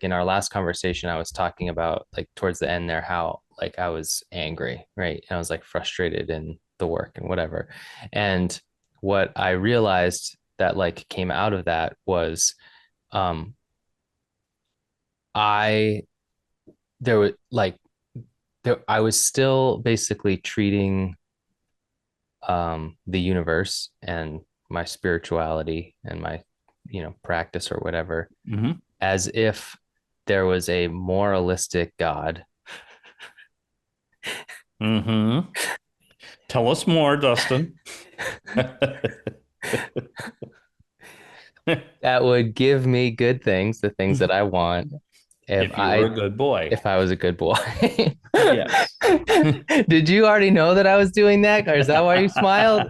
in our last conversation, I was talking about like towards the end there, how like I was angry, right? And I was like frustrated in the work and whatever. And what I realized that like came out of that was um I there was like there I was still basically treating the universe and my spirituality and my practice or whatever Mm-hmm. as if there was a moralistic God Mm-hmm. Tell us more, Dustin. that would give me good things, the things that I want, if If you were I a good boy. if I was a good boy. Yes. Did you already know that I was doing that, or is that why you smiled?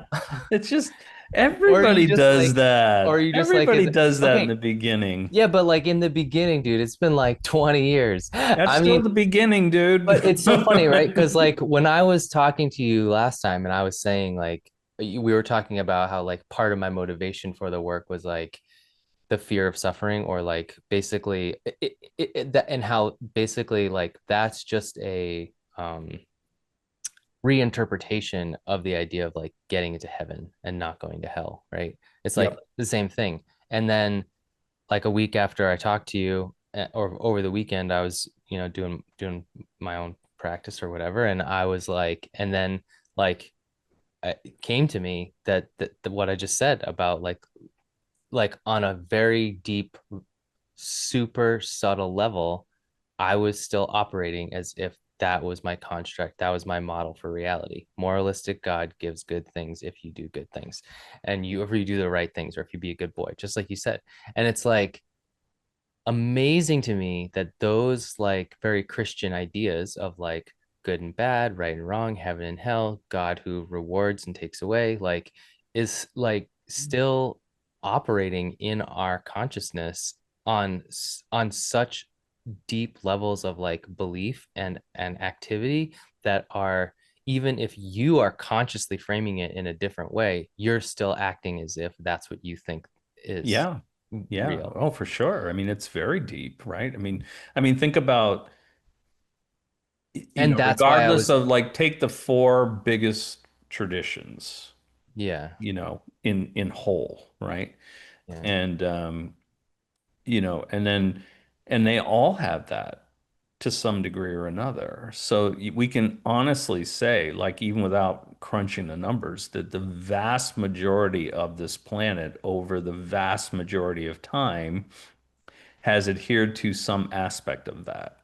It's just Or are you everybody just does like, or are that. you just like, Everybody is does that in okay? the beginning. Yeah, but like in the beginning, dude, it's been like 20 years. That's I still mean, the beginning, dude. but it's so funny, right? Because like when I was talking to you last time and I was saying like we were talking about how like part of my motivation for the work was like the fear of suffering, or like basically that, and how basically like that's just a reinterpretation of the idea of like getting into heaven and not going to hell, right? It's like Yep. the same thing. And then like a week after I talked to you, or over the weekend, I was, doing my own practice or whatever, and I was like, and then like it came to me that what I just said about like on a very deep, super subtle level, I was still operating as if that was my construct. That was my model for reality. Moralistic God gives good things if you do good things. And you, if you do the right things, or if you be a good boy, just like you said. And it's like amazing to me that those like very Christian ideas of like good and bad, right and wrong, heaven and hell, God who rewards and takes away, like is like still operating in our consciousness on on such deep levels of like belief and activity that are, even if you are consciously framing it in a different way, you're still acting as if that's what you think is Yeah. Yeah. real. Oh, for sure. I mean, it's very deep, right? I mean, think about, And that's why I regardless was, of like take the four biggest traditions, yeah, in whole, right? yeah, And and they all have that to some degree or another. So we can honestly say, like, even without crunching the numbers, that the vast majority of this planet over the vast majority of time has adhered to some aspect of that.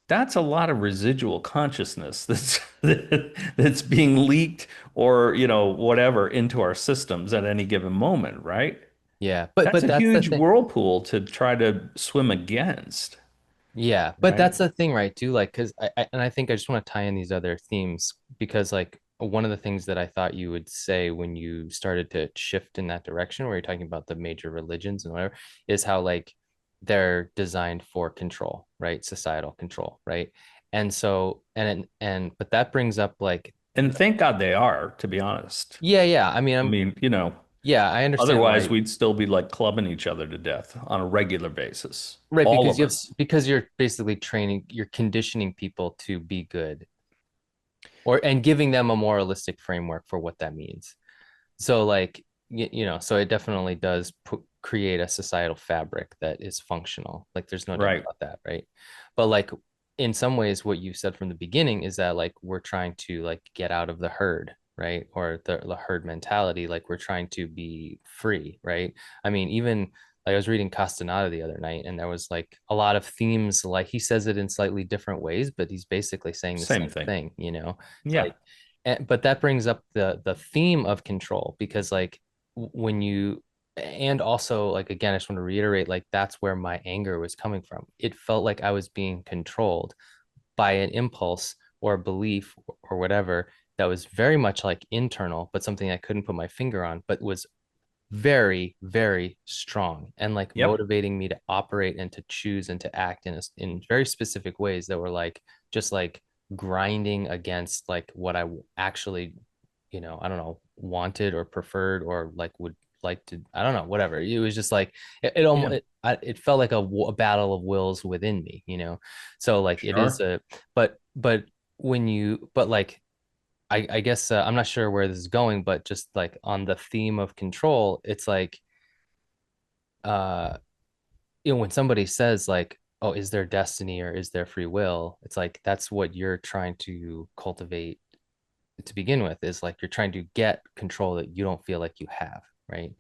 That's a lot of residual consciousness that's being leaked, or whatever, into our systems at any given moment, right? yeah. But That's but a that's the huge thing. whirlpool to try to swim against, Yeah, but right? that's the thing, right? Too, like, because and I think I just want to tie in these other themes because, like, one of the things that I thought you would say when you started to shift in that direction, where you're talking about the major religions and whatever, is how like they're designed for control, right? Societal control, right? And so, but that brings up like, And thank God they are, to be honest. yeah, yeah. I mean, I mean, yeah, I understand otherwise why. we'd still be like clubbing each other to death on a regular basis. Right, All because of you have us. because you're basically training, you're conditioning people to be good, or and giving them a moralistic framework for what that means. So like so it definitely does create a societal fabric that is functional. Like there's no doubt Right. about that, right? But like in some ways, what you said from the beginning is that like we're trying to like get out of the herd, right? Or the herd mentality. Like we're trying to be free, right? I mean, even like I was reading Castaneda the other night, and there was like a lot of themes. Like he says it in slightly different ways, but he's basically saying the Same same thing. thing, Yeah. like. But that brings up the theme of control, because like when you, and also like again, I just want to reiterate, like that's where my anger was coming from. It felt like I was being controlled by an impulse or a belief or whatever that was very much like internal, but something I couldn't put my finger on, but was very, very strong and like Yep. motivating me to operate and to choose and to act in very specific ways that were like just like grinding against like what I actually, I don't know, wanted or preferred or like would like to, I don't know, whatever. It was just like it almost Yeah, it felt like a battle of wills within me, So like it is sure. a but when you but like I guess I'm not sure where this is going, but just like on the theme of control, it's like uh when somebody says like, oh, is there destiny or is there free will, it's like that's what you're trying to cultivate to begin with, is like you're trying to get control that you don't feel like you have, right?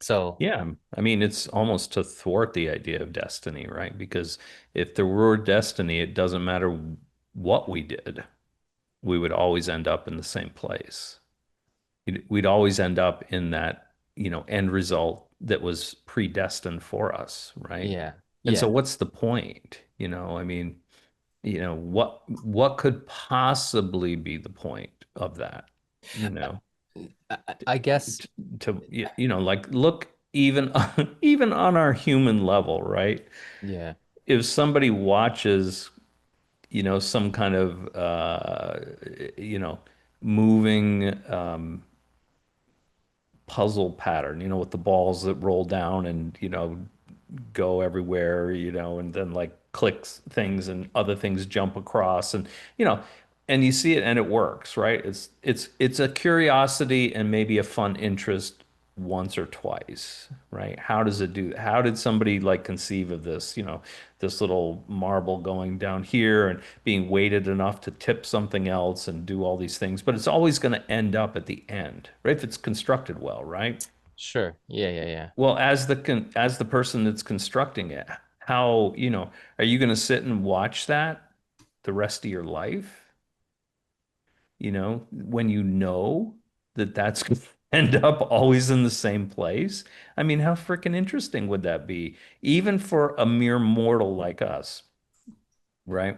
So Yeah, I mean, it's almost to thwart the idea of destiny, right? Because if there were destiny, it doesn't matter what we did, we would always end up in the same place. We'd always end up in that, end result that was predestined for us, right? yeah, And so yeah. what's the point? I mean, what could possibly be the point of that? You know, I guess, like look even even on our human level, right? yeah, If somebody watches, some kind of moving puzzle pattern, with the balls that roll down and, go everywhere, and then like clicks things and other things jump across and and you see it and it works, right? It's a curiosity and maybe a fun interest once or twice, right? How does it do? How did somebody like conceive of this, this little marble going down here and being weighted enough to tip something else and do all these things, but it's always going to end up at the end, right? If it's constructed well, right? sure, yeah, yeah, yeah. Well, as the person that's constructing it, how, are you going to sit and watch that the rest of your life? When you know that that's going to end up always in the same place? I mean, how freaking interesting would that be, even for a mere mortal like us, right?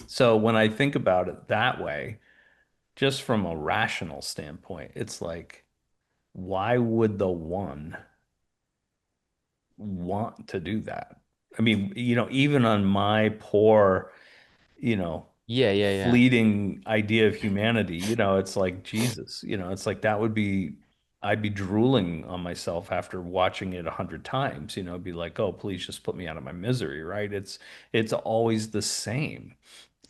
So when I think about it that way, just from a rational standpoint, it's like, why would the one want to do that? I mean, even on my poor, you know, Yeah, yeah, yeah. fleeting idea of humanity, it's like Jesus, it's like that would be, I'd be drooling on myself after watching it 100 times, be like, oh, please just put me out of my misery, right? It's always the same.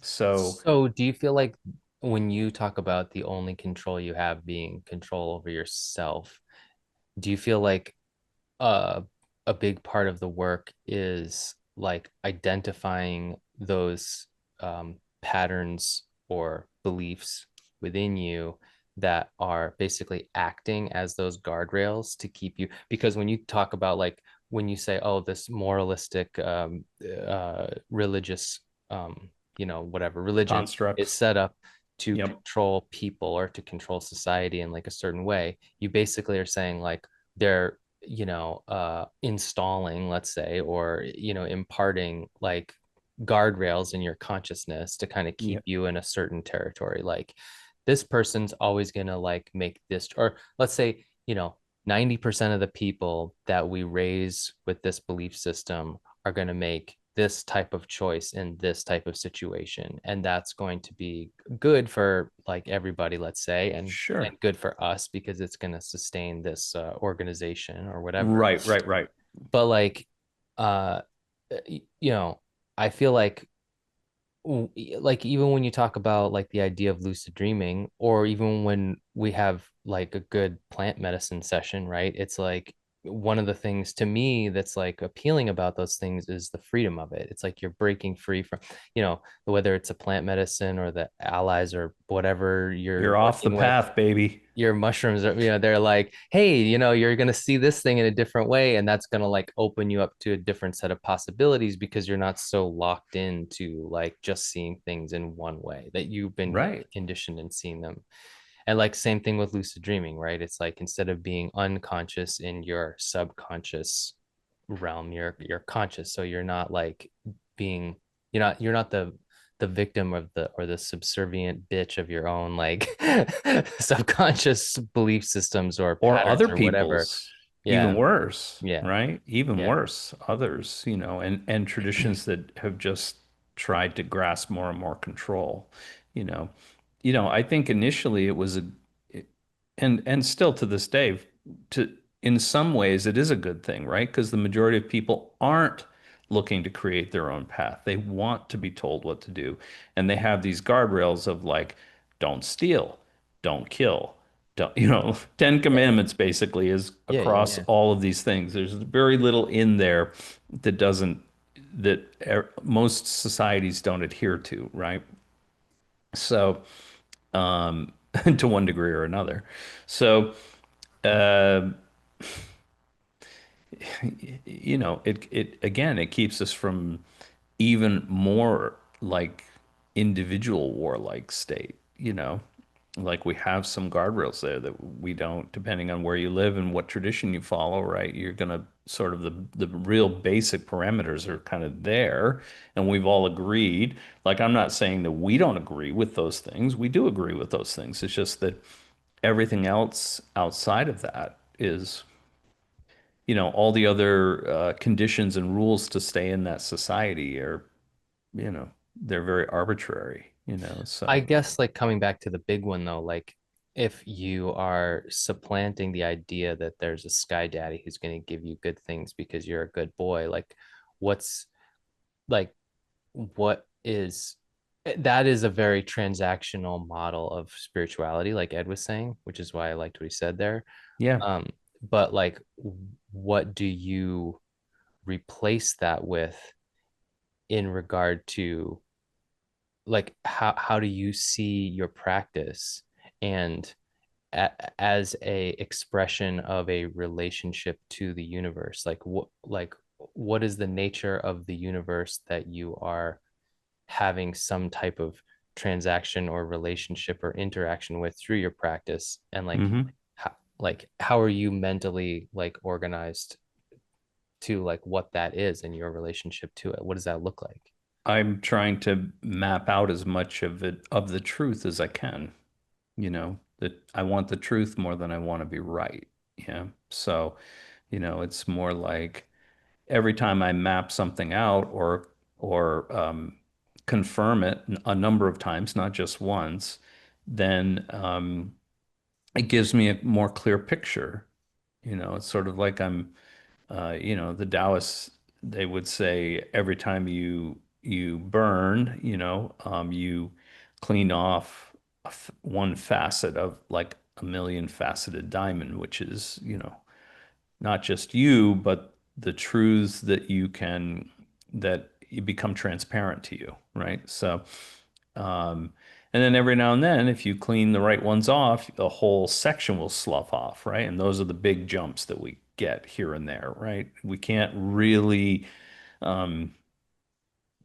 So So do you feel like when you talk about the only control you have being control over yourself, do you feel like uh, a big part of the work is like identifying those patterns or beliefs within you that are basically acting as those guardrails to keep you? Because when you talk about like when you say, oh, this moralistic religious whatever religion is constructs, set up to yep, control people or to control society in like a certain way, you basically are saying like they're installing, let's say, or imparting like guardrails in your consciousness to kind of keep yeah, you in a certain territory. Like this person's always going to like make this, or let's say 90% of the people that we raise with this belief system are going to make this type of choice in this type of situation, and that's going to be good for like everybody, let's say, and sure, good for us because it's going to sustain this organization or whatever. right, right, right. But like uh you know I feel like even when you talk about like the idea of lucid dreaming, or even when we have like a good plant medicine session, right? It's like one of the things to me that's like appealing about those things is the freedom of it. It's like you're breaking free from, whether it's a plant medicine or the allies or whatever you're You're off the working with, path, baby. your mushrooms are, they're like, hey, you're going to see this thing in a different way. And that's going to like open you up to a different set of possibilities because you're not so locked into like just seeing things in one way that you've been Right. conditioned in seeing them. And like, same thing with lucid dreaming, right? It's like instead of being unconscious in your subconscious realm, you're conscious. So you're not like being, you're not the victim of the or the subservient bitch of your own like subconscious belief systems or Or patterns other or whatever. people's, even Yeah, worse, yeah, right? Even yeah. worse, others, and traditions that have just tried to grasp more and more control, you know. I think initially it was and still to this day, to in some ways it is a good thing, right? Because the majority of people aren't looking to create their own path. They want to be told what to do. And they have these guardrails of like, don't steal, don't kill, don't, 10 Yeah. commandments basically is Yeah, yeah, across yeah. all of these things. There's very little in there that doesn't, most societies don't adhere to, right? So, to one degree or another. So, uh, it again, it keeps us from even more like individual warlike state, like we have some guardrails there that we don't, depending on where you live and what tradition you follow, right? You're gonna sort of the real basic parameters are kind of there, and we've all agreed. Like I'm not saying that we don't agree with those things. We do agree with those things. It's just that everything else outside of that is all the other conditions and rules to stay in that society are, they're very arbitrary, I so guess like coming back to the big one though, like if you are supplanting the idea that there's a sky daddy who's going to give you good things because you're a good boy, like what's like what is that is a very transactional model of spirituality, like Ed was saying, which is why I liked what he said there. yeah. Um, but like what do you replace that with in regard to like how do you see your practice and as a expression of a relationship to the universe, like what is the nature of the universe that you are having some type of transaction or relationship or interaction with through your practice, and Hmm. how are you mentally like organized to like what that is in your relationship to it? What does that look like? I'm trying to map out as much of it, of the truth as I can, that I want the truth more than I want to be right. Yeah. So, it's more like every time I map something out or confirm it a number of times, not just once, then it gives me a more clear picture. It's sort of like the Taoists, they would say every time you burn, you clean off one facet of like a million faceted diamond, which is, not just you, but the truths that you become transparent to you, right? So, and then every now and then, if you clean the right ones off, the whole section will slough off, right? And those are the big jumps that we get here and there, right? We can't really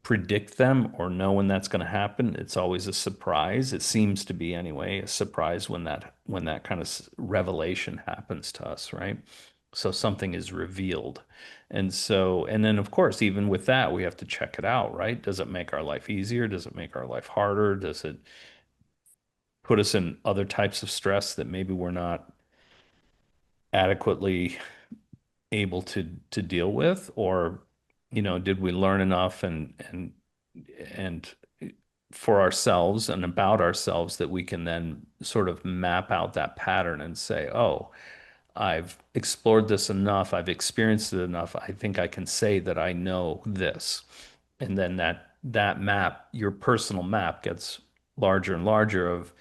predict them or know when that's going to happen. It's always a surprise. It seems to be anyway, a surprise when that kind of revelation happens to us, right? So something is revealed. And then of course, even with that, we have to check it out, right? Does it make our life easier? Does it make our life harder? Does it put us in other types of stress that maybe we're not adequately able to deal with? Or, did we learn enough and for ourselves and about ourselves that we can then sort of map out that pattern and say, oh, I've explored this enough, I've experienced it enough. I think I can say that I know this. And then that map, your personal map gets larger and larger of,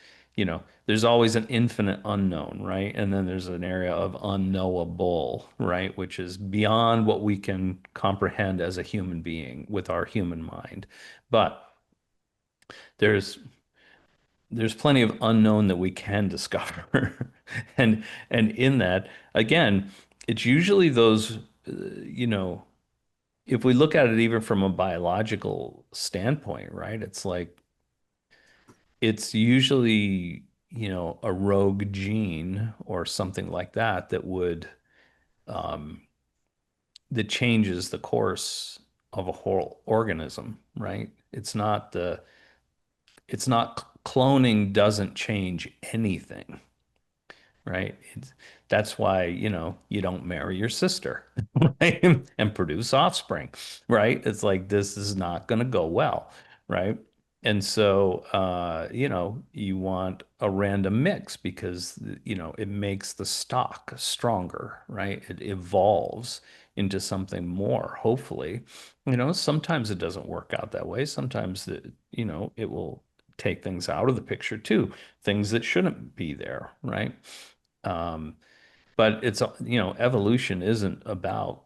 there's always an infinite unknown, right? And then there's an area of unknowable, right? Which is beyond what we can comprehend as a human being with our human mind. But there's there's plenty of unknown that we can discover. And in that, again, it's usually those, if we look at it even from a biological standpoint, right? It's like it's usually, a rogue gene or something like that um, that changes the course of a whole organism, right? It's not cloning doesn't change anything, right? That's why, you don't marry your sister, right? And produce offspring, right? It's like this is not going to go well, right? And so, you want a random mix because, it makes the stock stronger, right? It evolves into something more, hopefully. Sometimes it doesn't work out that way. Sometimes, it will take things out of the picture too, things that shouldn't be there, right? Um, but evolution isn't about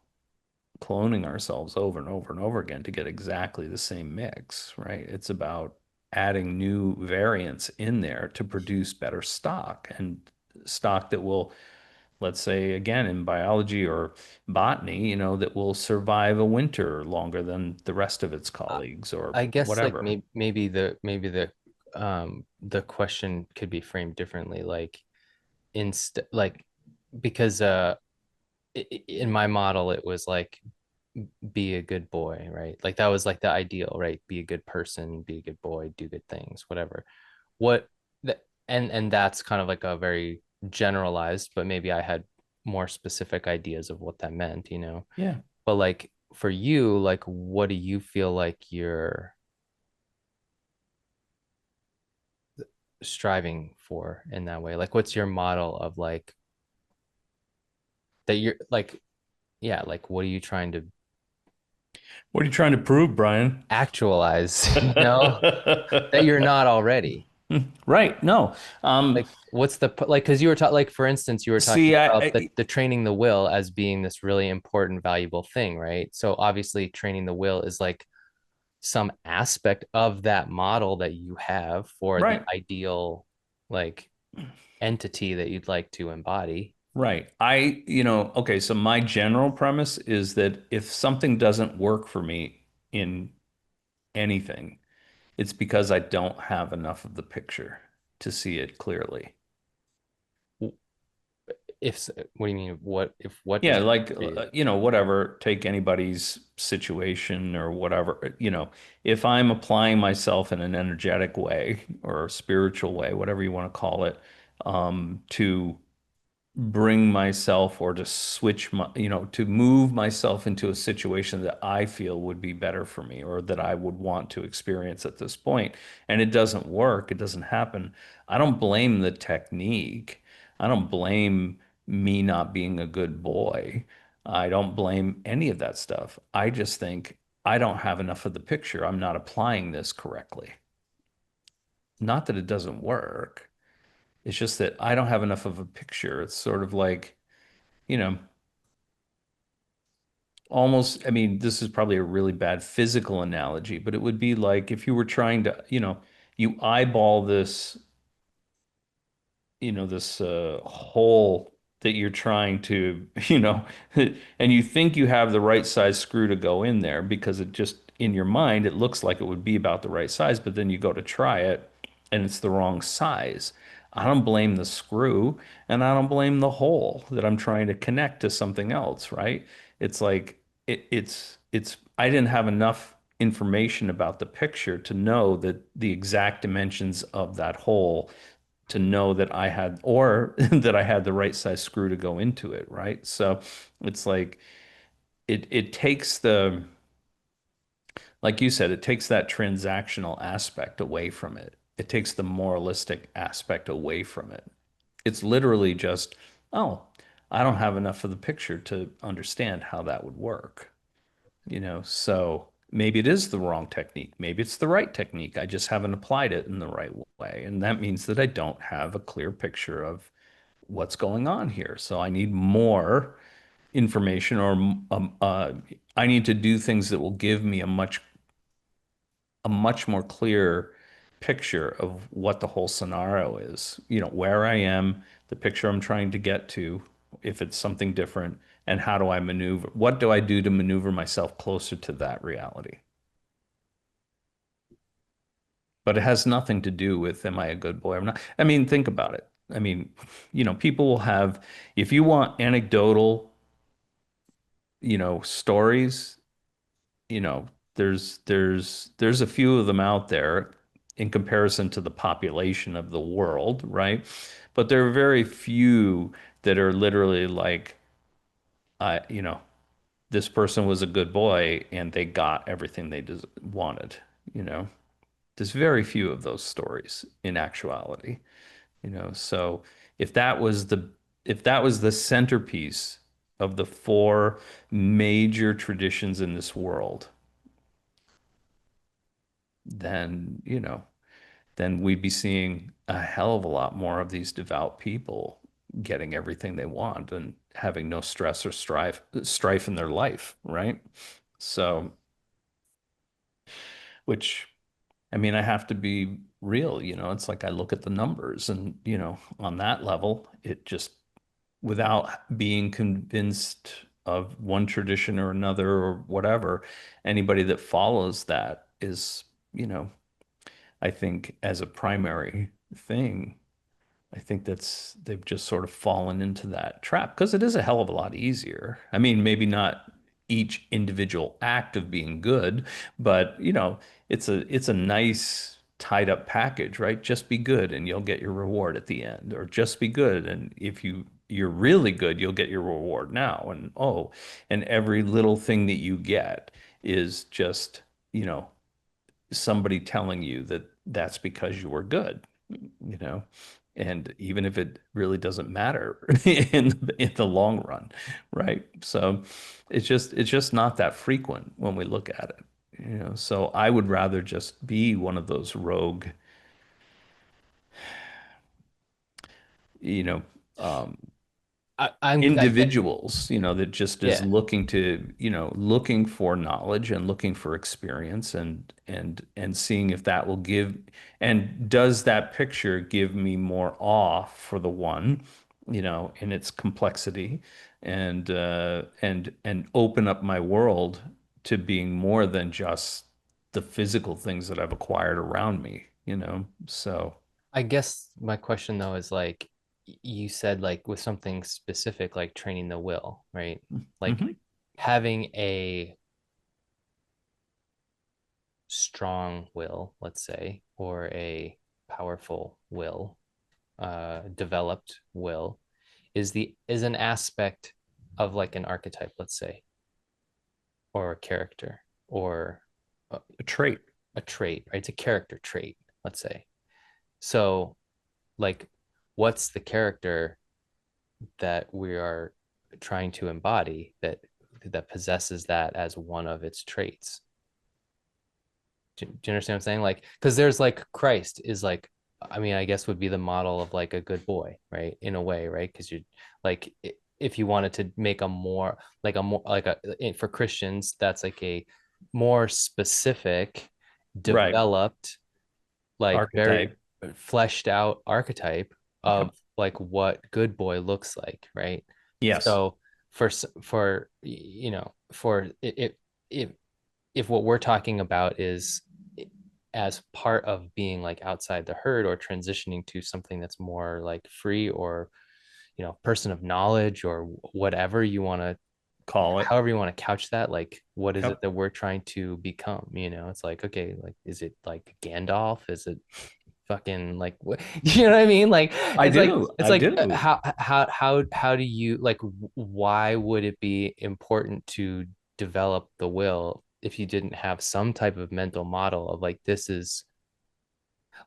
cloning ourselves over and over and over again to get exactly the same mix, right? It's about adding new variants in there to produce better stock and stock that will, let's say, again, in biology or botany, that will survive a winter longer than the rest of its I colleagues or I guess like whatever. maybe the question could be framed differently, like instead like because in my model it was like be a good boy, right? Like that was like the ideal, right? Be a good person, be a good boy, do good things, whatever. What the and that's kind of like a very generalized, but maybe I had more specific ideas of what that meant, you know. Yeah. But like for you, like what do you feel like you're striving for in that way? Like what's your model of like that you're like, yeah, like what are you trying to What are you trying to prove, Brian? actualize, you know, that you're not already? Right. No. Like what's the like because you were talking like for instance you were talking See, about the training the will as being this really important valuable thing, right? So obviously training the will is like some aspect of that model that you have for the right. ideal like entity that you'd like to embody. Right. Okay, so my general premise is that if something doesn't work for me in anything, it's because I don't have enough of the picture to see it clearly. If what do you mean what Yeah, doesn't like, for you? whatever, take anybody's situation or whatever, if I'm applying myself in an energetic way or a spiritual way, whatever you want to call it, to bring myself or to switch to move myself into a situation that I feel would be better for me or that I would want to experience at this point. And it doesn't work, it doesn't happen. I don't blame the technique. I don't blame me not being a good boy. I don't blame any of that stuff. I just think I don't have enough of the picture. I'm not applying this correctly. Not that it doesn't work. It's just that I don't have enough of a picture. It's sort of like, you know, almost, I mean, this is probably a really bad physical analogy, but it would be like if you were trying to, you eyeball this hole that you're trying to, and you think you have the right size screw to go in there because it just, in your mind, it looks like it would be about the right size, but then you go to try it and it's the wrong size. I don't blame the screw and I don't blame the hole that I'm trying to connect to something else, right? It's like I didn't have enough information about the picture to know that the exact dimensions of that hole to know that I had or that I had the right size screw to go into it, right? So it's like it takes like you said, it takes that transactional aspect away from it. It takes the moralistic aspect away from it. It's literally just, oh, I don't have enough of the picture to understand how that would work, so maybe it is the wrong technique. Maybe it's the right technique. I just haven't applied it in the right way. And that means that I don't have a clear picture of what's going on here. So I need more information or I need to do things that will give me a much more clear picture of what the whole scenario is, where I am, the picture I'm trying to get to, if it's something different, and how do I maneuver? What do I do to maneuver myself closer to that reality? But it has nothing to do with am I a good boy or not? I mean, think about it. I mean, people will have, if you want anecdotal, stories, there's a few of them out there in comparison to the population of the world, right? But there are very few that are literally like, I, this person was a good boy and they got everything they wanted, you know? There's very few of those stories in actuality, you know. So if that was the if that was the centerpiece of the four major traditions in this world, then, you know, then we'd be seeing a hell of a lot more of these devout people getting everything they want and having no stress or strife in their life, right? So, which I mean, I have to be real, you know, it's like I look at the numbers and, you know, on that level, it just without being convinced of one tradition or another or whatever, anybody that follows that is, you know, I think as a primary thing, I think they've just sort of fallen into that trap because it is a hell of a lot easier. I mean, maybe not each individual act of being good, but you know, it's a nice tied up package, right? Just be good and you'll get your reward at the end, or just be good and if you're really good, you'll get your reward now. And oh, and every little thing that you get is just, you know, somebody telling you that that's because you were good, you know, and even if it really doesn't matter in the long run, right? So it's just not that frequent when we look at it, you know. So I would rather just be one of those rogue, you know, um, I get, individuals, you know, that just is yeah. looking to, you know, looking for knowledge and looking for experience and seeing if that will give and does that picture give me more awe for the one, you know, in its complexity and open up my world to being more than just the physical things that I've acquired around me, you know. So, I guess my question though is like you said like with something specific like training the will, right? Like mhm. having a strong will, let's say, or a powerful will, developed will, is an aspect of like an archetype, let's say, or a character, or a, A trait. a trait, right? It's a character trait, let's say. So, like, what's the character that we are trying to embody that possesses that as one of its traits? Do you understand what I'm saying? Like, because there's like Christ is like, I mean, I guess would be the model of like a good boy, right? In a way, right? Because you like if you wanted to make a more like for Christians, that's like a more specific, Right. developed, like very Archetype. fleshed out archetype of Yep. like what good boy looks like, right? Yes. So for you know for if if what we're talking about is as part of being like outside the herd or transitioning to something that's more like free or you know person of knowledge or whatever you want to Call it. however you want to couch that, like what is it Yep. that we're trying to become, you know? It's like okay, like is it like Gandalf, is it fucking like what you know what I mean? Like I do. it's I like do. how do you like why would it be important to develop the will if you didn't have some type of mental model of like this is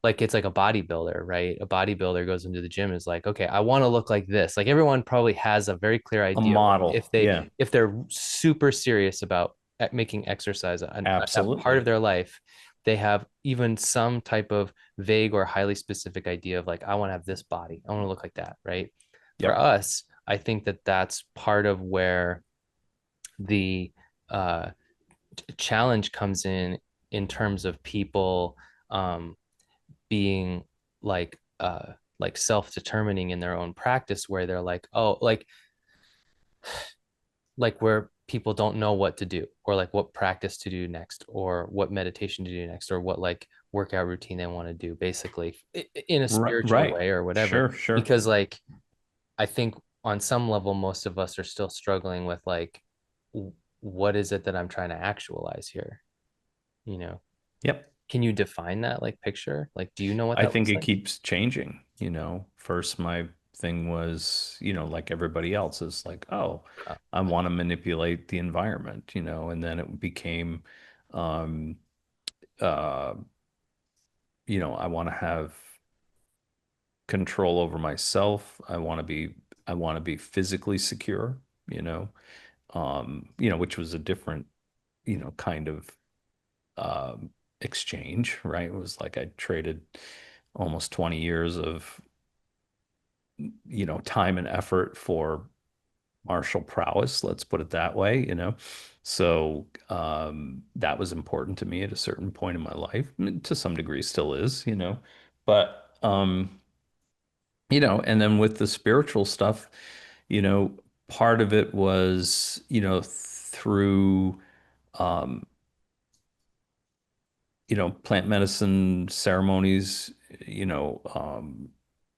like it's like a bodybuilder, right? A bodybuilder goes into the gym is like, okay, I want to look like this. Like everyone probably has a very clear A idea model. Yeah. if they're super serious about making exercise a part of Absolutely. their life, they have even some type of vague or highly specific idea of like, I want to have this body. I want to look like that, right? For Yep. us, I think that that's part of where the uh, challenge comes in terms of people um, being like like self-determining in their own practice where they're like oh like where people don't know what to do or like what practice to do next or what meditation to do next or what like workout routine they want to do basically in a Right. spiritual Right. way or whatever Sure. Sure. because like I think on some level most of us are still struggling with like what is it that I'm trying to actualize here, you know? Yep. Can you define that like picture? Like do you know what I that think looks it like? keeps changing. You know, first my thing was, you know, like everybody else is like, oh, Uh, I want to manipulate the environment, you know, and then it became, um, uh, I want to have control over myself. I want to be physically secure, you know, which was a different, kind of exchange, right? It was like I traded almost 20 years of, time and effort for martial prowess, let's put it that way, So that was important to me at a certain point in my life. I mean, to some degree still is, But and then with the spiritual stuff, you know, part of it was, through um, plant medicine ceremonies,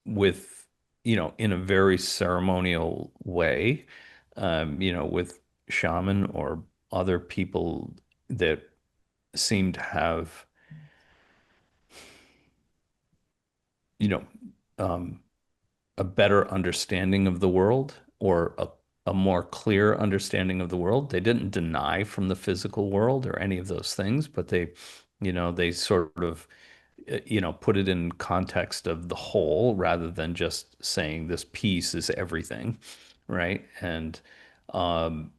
with, in a very ceremonial way, with shaman or other people that seem to have, you know, um, a better understanding of the world or a more clear understanding of the world. They didn't deny from the physical world or any of those things, but they sort of, put it in context of the whole rather than just saying this piece is everything, right? Um,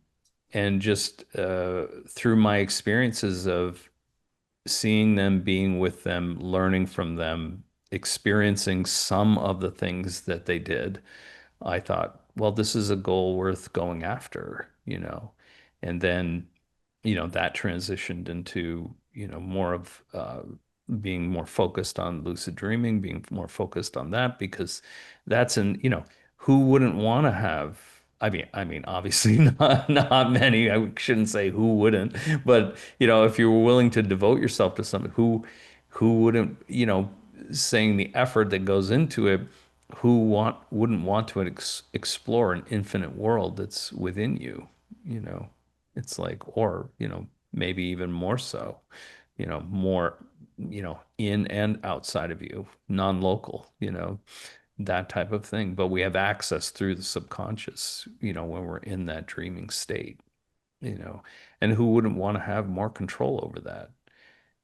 and just through my experiences of seeing them, being with them, learning from them, experiencing some of the things that they did, I thought, well, this is a goal worth going after, And then, that transitioned into, more of being more focused on lucid dreaming, being more focused on that because that's who wouldn't want to have obviously not many. I shouldn't say who wouldn't, but if you were willing to devote yourself to something, who wouldn't, saying the effort that goes into it, wouldn't want to explore an infinite world that's within you, you know? It's like, or, maybe even more so, more, in and outside of you, non-local, that type of thing. But we have access through the subconscious, when we're in that dreaming state, you know, and who wouldn't want to have more control over that?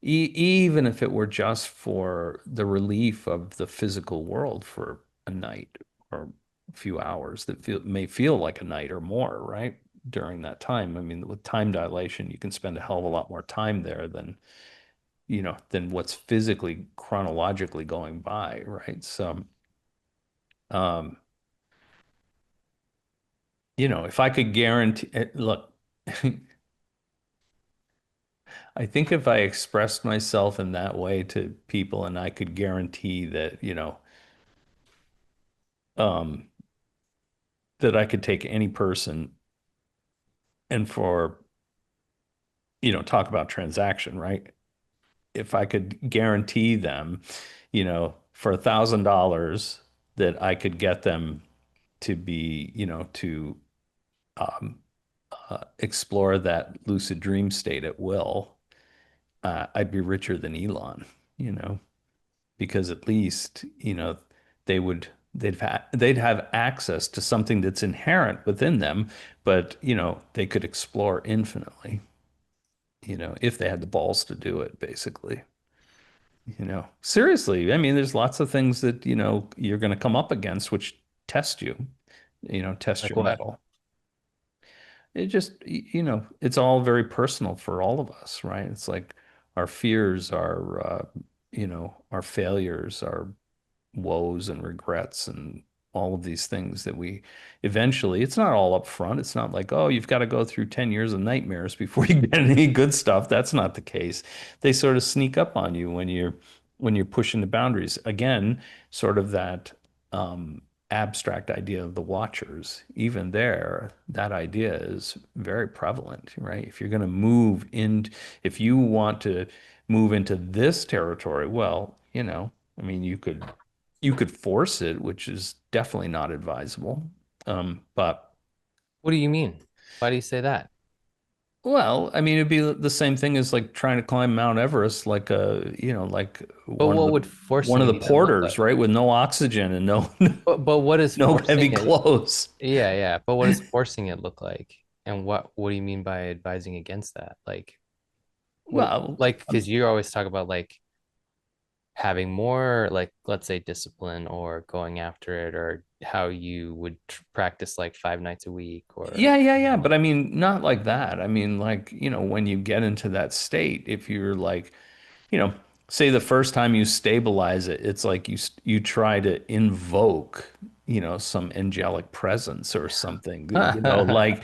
Even if it were just for the relief of the physical world for a night or a few hours that may feel like a night or more, right? During that time. I mean, with time dilation, you can spend a hell of a lot more time there than what's physically chronologically going by, right? So, um, if I could guarantee, look, I think if I expressed myself in that way to people and I could guarantee that, um, that I could take any person and talk about transaction, right? If I could guarantee them, for $1,000 that I could get them to be, to um, explore that lucid dream state at will, I'd be richer than Elon, you know, because at least, they'd have access to something that's inherent within them, but they could explore infinitely, if they had the balls to do it, basically. Seriously, I mean, there's lots of things that, you're going to come up against which test you, test Like your what? mettle. It just, it's all very personal for all of us, right? It's like our fears, our failures, our woes and regrets and all of these things that we eventually, it's not all up front. It's not like, oh, you've got to go through 10 years of nightmares before you get any good stuff. That's not the case. They sort of sneak up on you when you're pushing the boundaries. Again, sort of that abstract idea of the watchers. Even there, that idea is very prevalent, right? If you want to move into this territory, well, I mean, you could force it, which is definitely not advisable. But What do you mean? Why do you say that? well, I mean, it'd be the same thing as like trying to climb Mount Everest, like like But one of what the would one of forcing the even look porters, like? right, with no oxygen and no But what is no heavy forcing it? clothes. Yeah, yeah. But what does forcing it look like? And what do you mean by advising against that? Like what Well, like because you always talk about like having more like, let's say, discipline or going after it, or how you would practice like 5 nights a week or, Yeah. But I mean, not like that. I mean, like, when you get into that state, if you're like, you know, say the first time you stabilize it, it's like you try to invoke, some angelic presence or something, like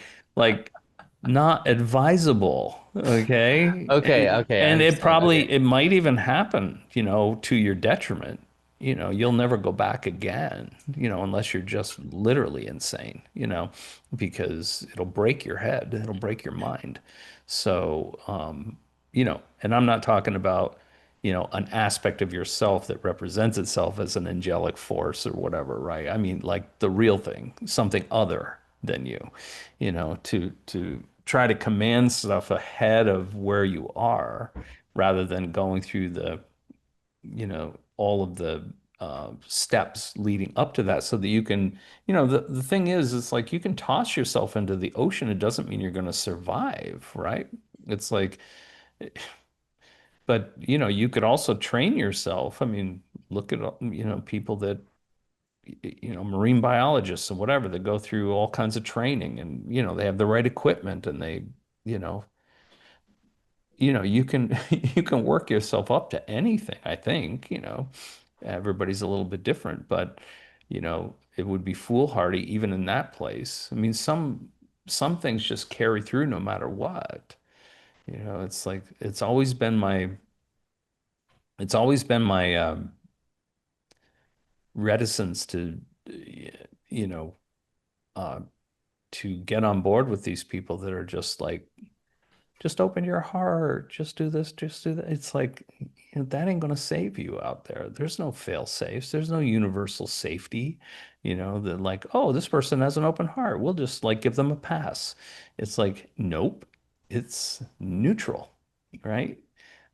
not advisable, okay? okay, And, okay, I and it understand. probably Okay. it might even happen, to your detriment. You'll never go back again, unless you're just literally insane, because it'll break your head, it'll break your mind. So, and I'm not talking about, an aspect of yourself that represents itself as an angelic force or whatever, right? I mean, like the real thing, something other than you, to try to command stuff ahead of where you are rather than going through all of the steps leading up to that so that you can, the thing is, it's like you can toss yourself into the ocean. It doesn't mean you're going to survive, right? It's like, but you could also train yourself. I mean, look at people that marine biologists and whatever that go through all kinds of training, and they have the right equipment, and they you know you can you can work yourself up to anything. I think everybody's a little bit different, but it would be foolhardy even in that place. I mean, some things just carry through no matter what. It's like it's always been my reticence to, you know, uh, to get on board with these people that are just like, just open your heart, just do this, just do that. It's like, that ain't gonna save you out there. There's no fail safes. There's no universal safety, that like, oh, this person has an open heart. We'll just like give them a pass. It's like, nope, it's neutral, right?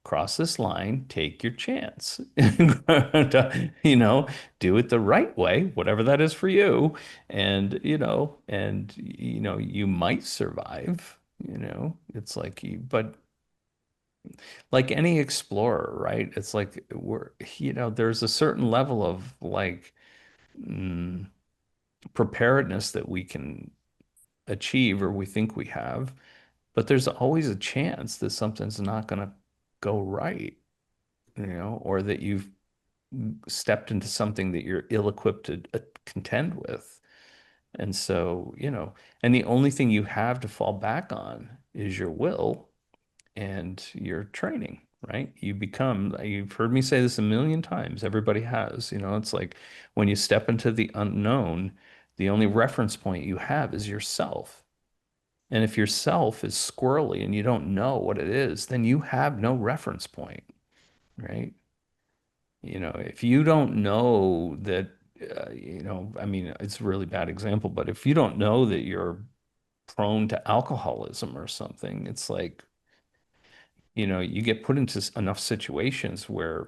Cross this line, take your chance. You know, do it the right way, whatever that is for you. And you might survive. It's like, but like any explorer, right? It's like there's a certain level of like mm, preparedness that we can achieve or we think we have, but there's always a chance that something's not going to go right, or that you've stepped into something that you're ill-equipped to contend with. And so, and the only thing you have to fall back on is your will and your training, right? You've heard me say this a million times. Everybody has, it's like when you step into the unknown, the only reference point you have is yourself. And if yourself is squirrely and you don't know what it is, then you have no reference point, right? If you don't know that, I mean, it's a really bad example, but if you don't know that you're prone to alcoholism or something, it's like, you get put into enough situations where,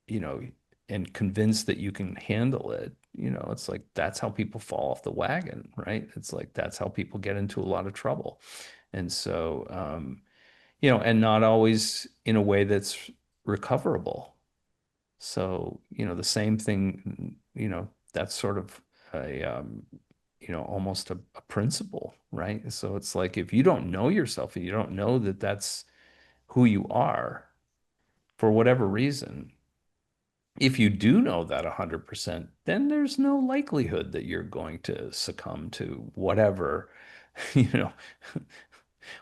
you know, and convinced that you can handle it, it's like that's how people fall off the wagon, right? It's like that's how people get into a lot of trouble. And so, and not always in a way that's recoverable. So, the same thing, that's sort of almost a principle, right? So it's like if you don't know yourself and you don't know that that's who you are for whatever reason, if you do know that 100%, then there's no likelihood that you're going to succumb to whatever, you know,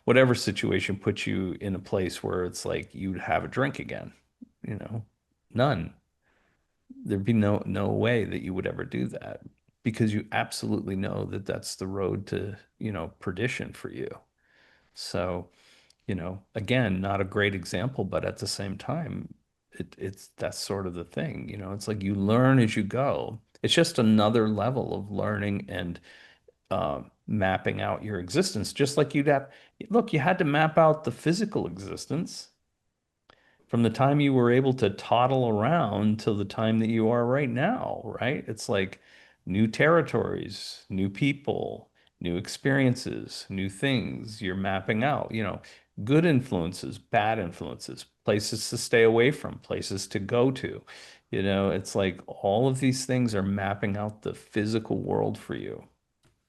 whatever situation puts you in a place where it's like you'd have a drink again, you know, none. There'd be no way that you would ever do that because you absolutely know that that's the road to, perdition for you. So, again, not a great example, but at the same time, it's that's sort of the thing, it's like you learn as you go. It's just another level of learning and mapping out your existence, just like look, you had to map out the physical existence from the time you were able to toddle around till the time that you are right now, right? It's like new territories, new people, new experiences, new things you're mapping out. good influences, bad influences, places to stay away from, places to go to. It's like all of these things are mapping out the physical world for you,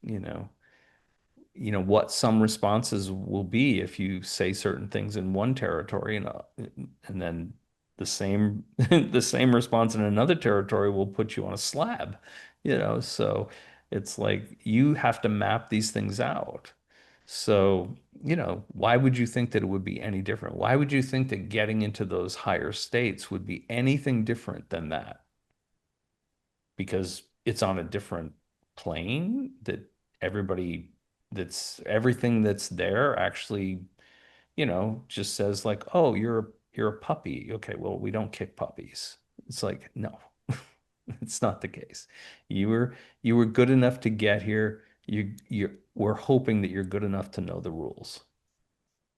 you know. What some responses will be if you say certain things in one territory and then the same the same response in another territory will put you on a slab, so it's like you have to map these things out. So, why would you think that it would be any different? Why would you think that getting into those higher states would be anything different than that? Because it's on a different plane that everybody that's everything that's there actually, just says like, "Oh, you're a puppy." Okay, well, we don't kick puppies. It's like, no. It's not the case. You were good enough to get here. We're hoping that you're good enough to know the rules.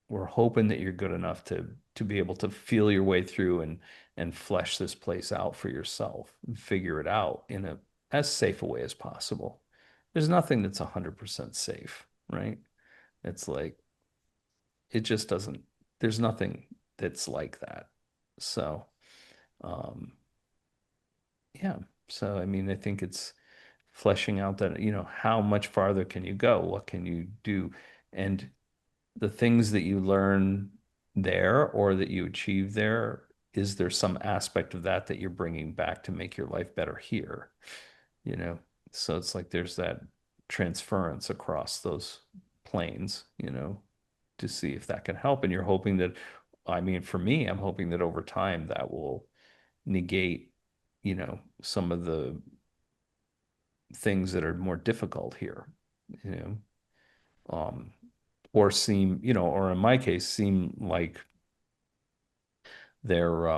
We're hoping that you're good enough to be able to feel your way through and flesh this place out for yourself and figure it out in a as safe a way as possible. There's nothing that's 100% safe, right? It's like it just doesn't, there's nothing that's like that. So, um, yeah. So, I mean, I think it's fleshing out that, how much farther can you go? What can you do? And the things that you learn there or that you achieve there, is there some aspect of that that you're bringing back to make your life better here? You know, so it's like there's that transference across those planes, to see if that can help. And you're hoping that, I mean, for me, I'm hoping that over time that will negate, some of the things that are more difficult here, you know, um, or seem, or in my case, seem like they're,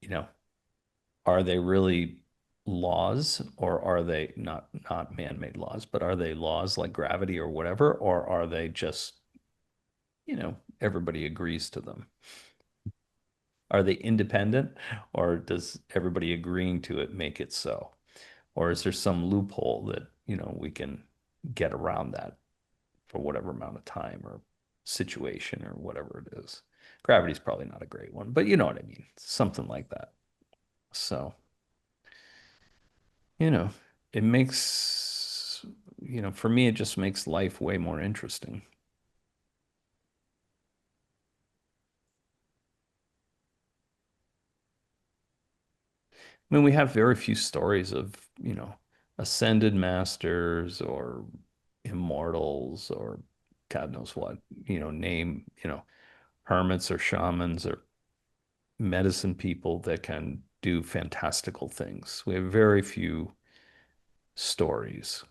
you know, are they really laws or are they not man-made laws, but are they laws like gravity or whatever, or are they just, everybody agrees to them? Are they independent or does everybody agreeing to it make it so? Or is there some loophole that, we can get around that for whatever amount of time or situation or whatever it is? Gravity's probably not a great one, but you know what I mean. Something like that. So, you know, it makes, for me, it just makes life way more interesting. I mean, we have very few stories of, ascended masters or immortals or God knows what, name, hermits or shamans or medicine people that can do fantastical things. We have very few stories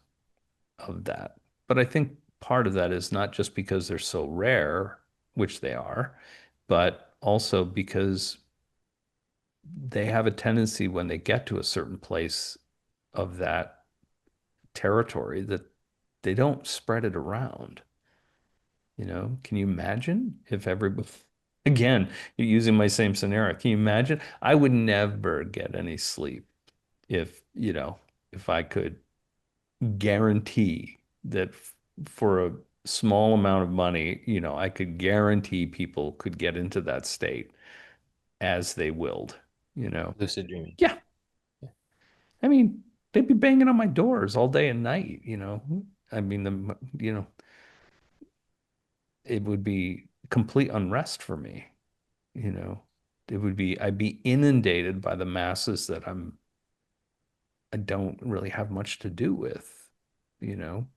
of that. But I think part of that is not just because they're so rare, which they are, but also because they have a tendency when they get to a certain place of that territory that they don't spread it around. Can you imagine if everybody, again, you're using my same scenario. Can you imagine? I would never get any sleep if, if I could guarantee that for a small amount of money, I could guarantee people could get into that state as they willed, you know. Lucid dreaming. Yeah. Yeah. I mean, they'd be banging on my doors all day and night, I mean, it would be complete unrest for me, you know. I'd be inundated by the masses that I don't really have much to do with, you know,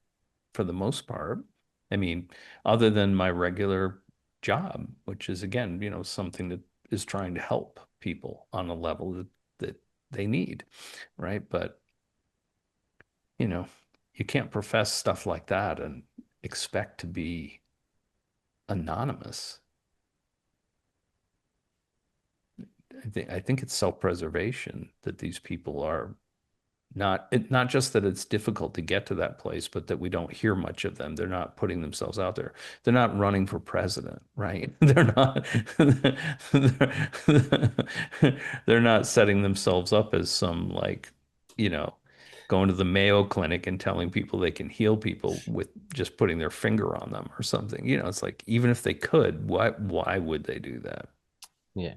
for the most part. I mean, other than my regular job, which is again, something that is trying to help people on a level that they need, right? But, you know, you can't profess stuff like that and expect to be anonymous. I think it's self-preservation that these people are not just that it's difficult to get to that place, but that we don't hear much of them. They're not putting themselves out there. They're not running for president, right? They're not they're, they're not setting themselves up as some like, you know, going to the Mayo Clinic and telling people they can heal people with just putting their finger on them or something. You know, it's like even if they could, why would they do that? Yeah.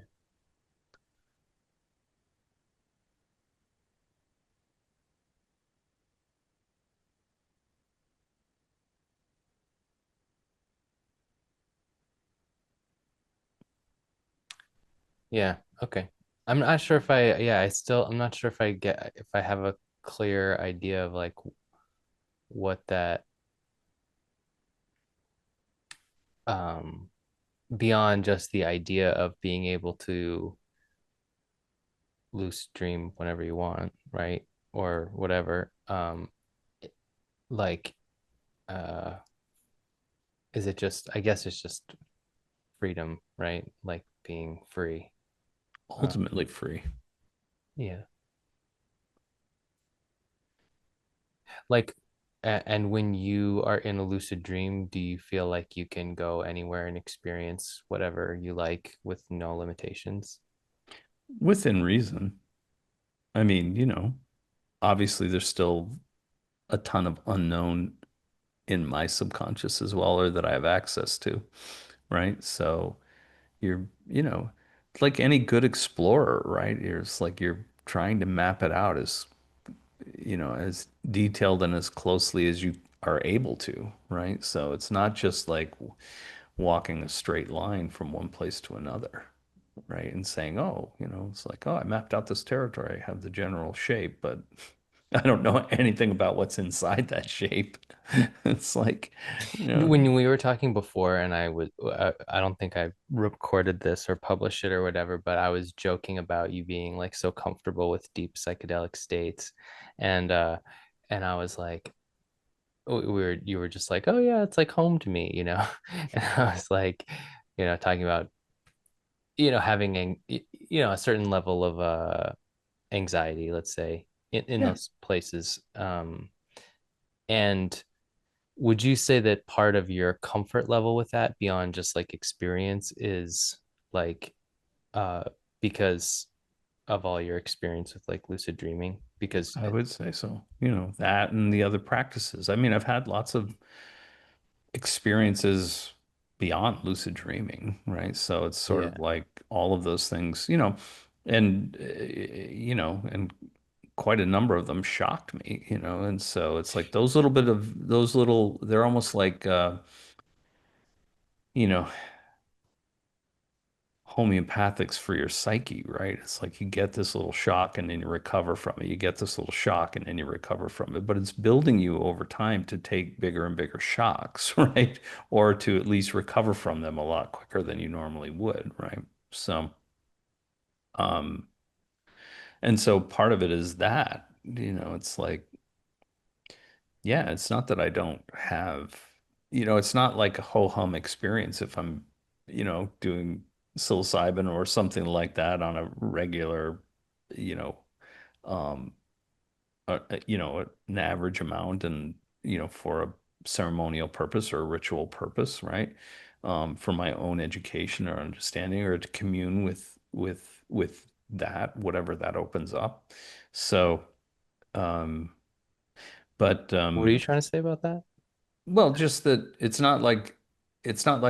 Yeah. Okay. I'm not sure if I, yeah, I'm not sure if if I have a clear idea of like what that, um, beyond just the idea of being able to lucid dream whenever you want, right? Or whatever. Like, uh, is it just, I guess it's just freedom, right? Like being free. Ultimately free. Yeah. Like, and when you are in a lucid dream, do you feel like you can go anywhere and experience whatever you like with no limitations? Within reason. I mean, obviously there's still a ton of unknown in my subconscious as well, or that I have access to, right? So it's like any good explorer, right? It's like you're trying to map it out as detailed and as closely as you are able to, right? So it's not just like walking a straight line from one place to another, right? And saying, oh, it's like, oh, I mapped out this territory. I have the general shape, but I don't know anything about what's inside that shape. It's like, you know, When we were talking before, and I don't think I recorded this or published it or whatever, but I was joking about you being like so comfortable with deep psychedelic states. And, and I was like, you were just like, oh yeah, it's like home to me, you know? And I was like, talking about, having, a certain level of, anxiety, let's say, in yeah, those places. And would you say that part of your comfort level with that beyond just like experience is like uh because of all your experience with like lucid dreaming? Because I would say so. That and the other practices. I mean, I've had lots of experiences beyond lucid dreaming, right? So it's sort yeah. of like all of those things, and quite a number of them shocked me, and so it's like they're almost like, you know, homeopathics for your psyche, right? It's like you get this little shock and then you recover from it. You get this little shock and then you recover from it. But it's building you over time to take bigger and bigger shocks, right? Or to at least recover from them a lot quicker than you normally would, right? So, um, and so part of it is that, it's like, yeah, it's not that I don't have, it's not like a ho-hum experience if I'm, doing psilocybin or something like that on a regular, you know, um, an average amount and, for a ceremonial purpose or a ritual purpose, right? For my own education or understanding or to commune with that, whatever that opens up. So, um, but What are you trying to say about that? well, just that it's not like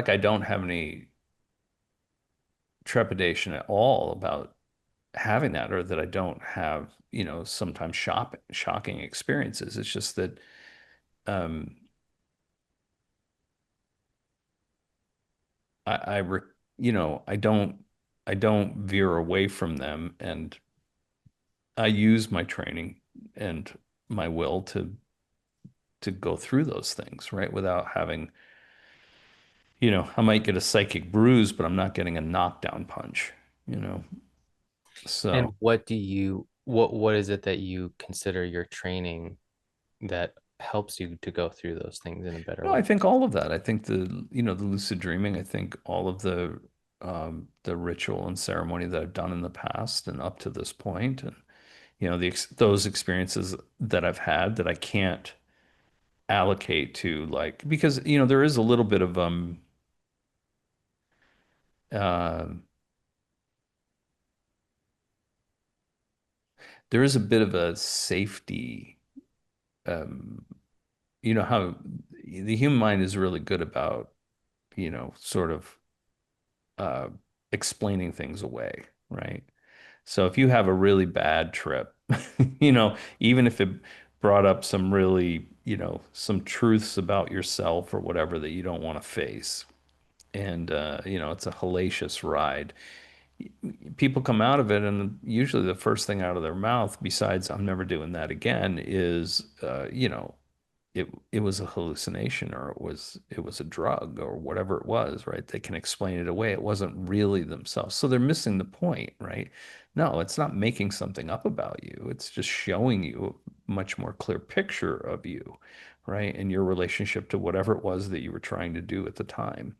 I don't have any trepidation at all about having that, or that I don't have, sometimes shocking experiences. It's just that um I re I don't veer away from them, and I use my training and my will to go through those things, right? Without having, I might get a psychic bruise, but I'm not getting a knockdown punch, you know. And So, what is it that you consider your training that helps you to go through those things in a better no, I way? think all of that. I think the lucid dreaming, I think all of the ritual and ceremony that I've done in the past and up to this point, and those experiences that I've had that I can't allocate to, like, because there is a little bit of uh there is a bit of a safety. um, you know how the human mind is really good about, sort of uh, explaining things away, right? So if you have a really bad trip, even if it brought up some really, some truths about yourself or whatever that you don't want to face, and it's a hellacious ride. People come out of it, and usually the first thing out of their mouth, besides "I'm never doing that again," is, it was a hallucination, or it was a drug, or whatever it was, right? They can explain it away. It wasn't really themselves. So they're missing the point, right? No, it's not making something up about you. It's just showing you a much more clear picture of you, right? And your relationship to whatever it was that you were trying to do at the time.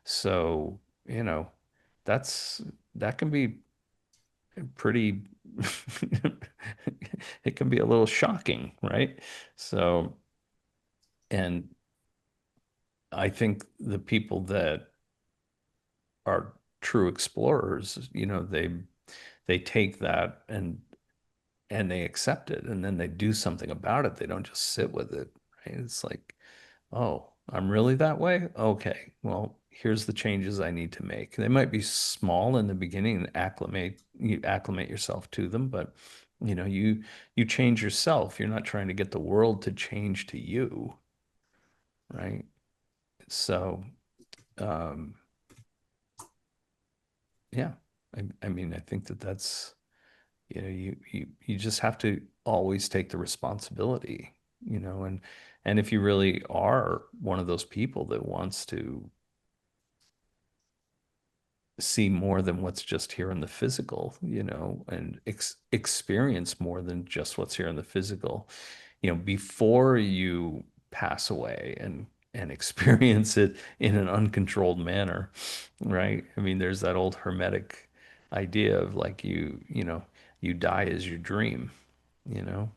So, that's that can be pretty it can be a little shocking, right? So, and I think the people that are true explorers, they take that and they accept it, and then they do something about it. They don't just sit with it, right? It's like, oh, I'm really that way? Okay, well, here's the changes I need to make. They might be small in the beginning and you acclimate yourself to them, but you change yourself. You're not trying to get the world to change to you, right? So, um, yeah, I mean, I think that's, you just have to always take the responsibility, and if you really are one of those people that wants to see more than what's just here in the physical, and experience more than just what's here in the physical, before you pass away and experience it in an uncontrolled manner, right? I mean, there's that old hermetic idea of like you die as you dream, you know?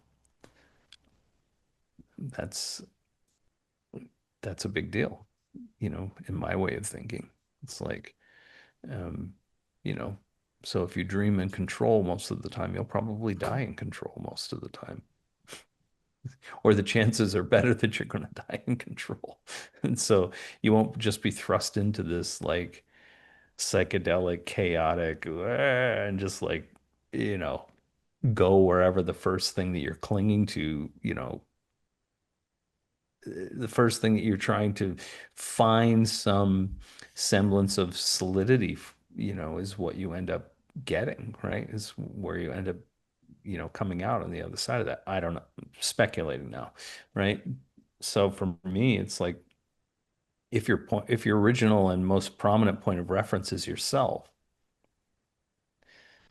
That's that's a big deal, in my way of thinking. It's like, um, you know, so if you dream in control most of the time, you'll probably die in control most of the time. Or the chances are better that you're going to die in control. And so you won't just be thrust into this like psychedelic, chaotic, and just like, you know, go wherever the first thing that you're clinging to, the first thing that you're trying to find some semblance of solidity, is what you end up getting, right? Is where you end up, coming out on the other side of that. I don't know, speculating now, right? So for me, it's like if your original and most prominent point of reference is yourself,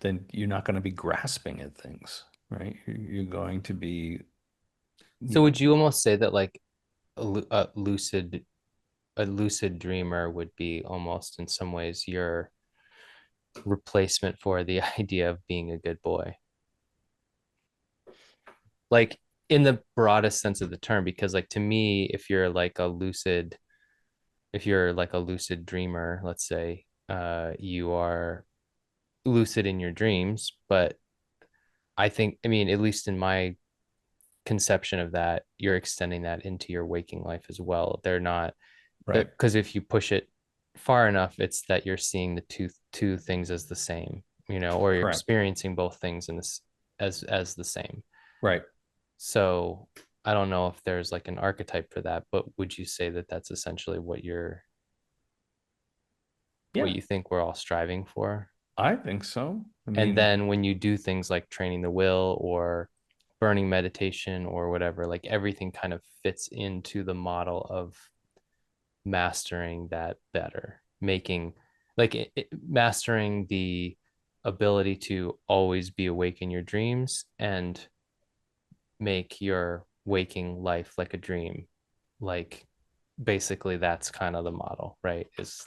then you're not going to be grasping at things, right? You're going to be, you So know, would you almost say that like a lucid dreamer would be almost in some ways your replacement for the idea of being a good boy? Like in the broadest sense of the term, because like to me, if you're like a lucid dreamer, let's say, you are lucid in your dreams, but I mean, at least in my conception of that, you're extending that into your waking life as well. They're not right, because if you push it far enough, it's that you're seeing the two things as the same, or you're correct, experiencing both things in this as the same. right. So I don't know if there's like an archetype for that, but would you say that that's essentially what Yeah, you think we're all striving for? I think so. I And mean, then when you do things like training the will or burning meditation or whatever, like everything kind of fits into the model of mastering that better, making mastering the ability to always be awake in your dreams and make your waking life like a dream. Like basically that's kind of the model, right? Is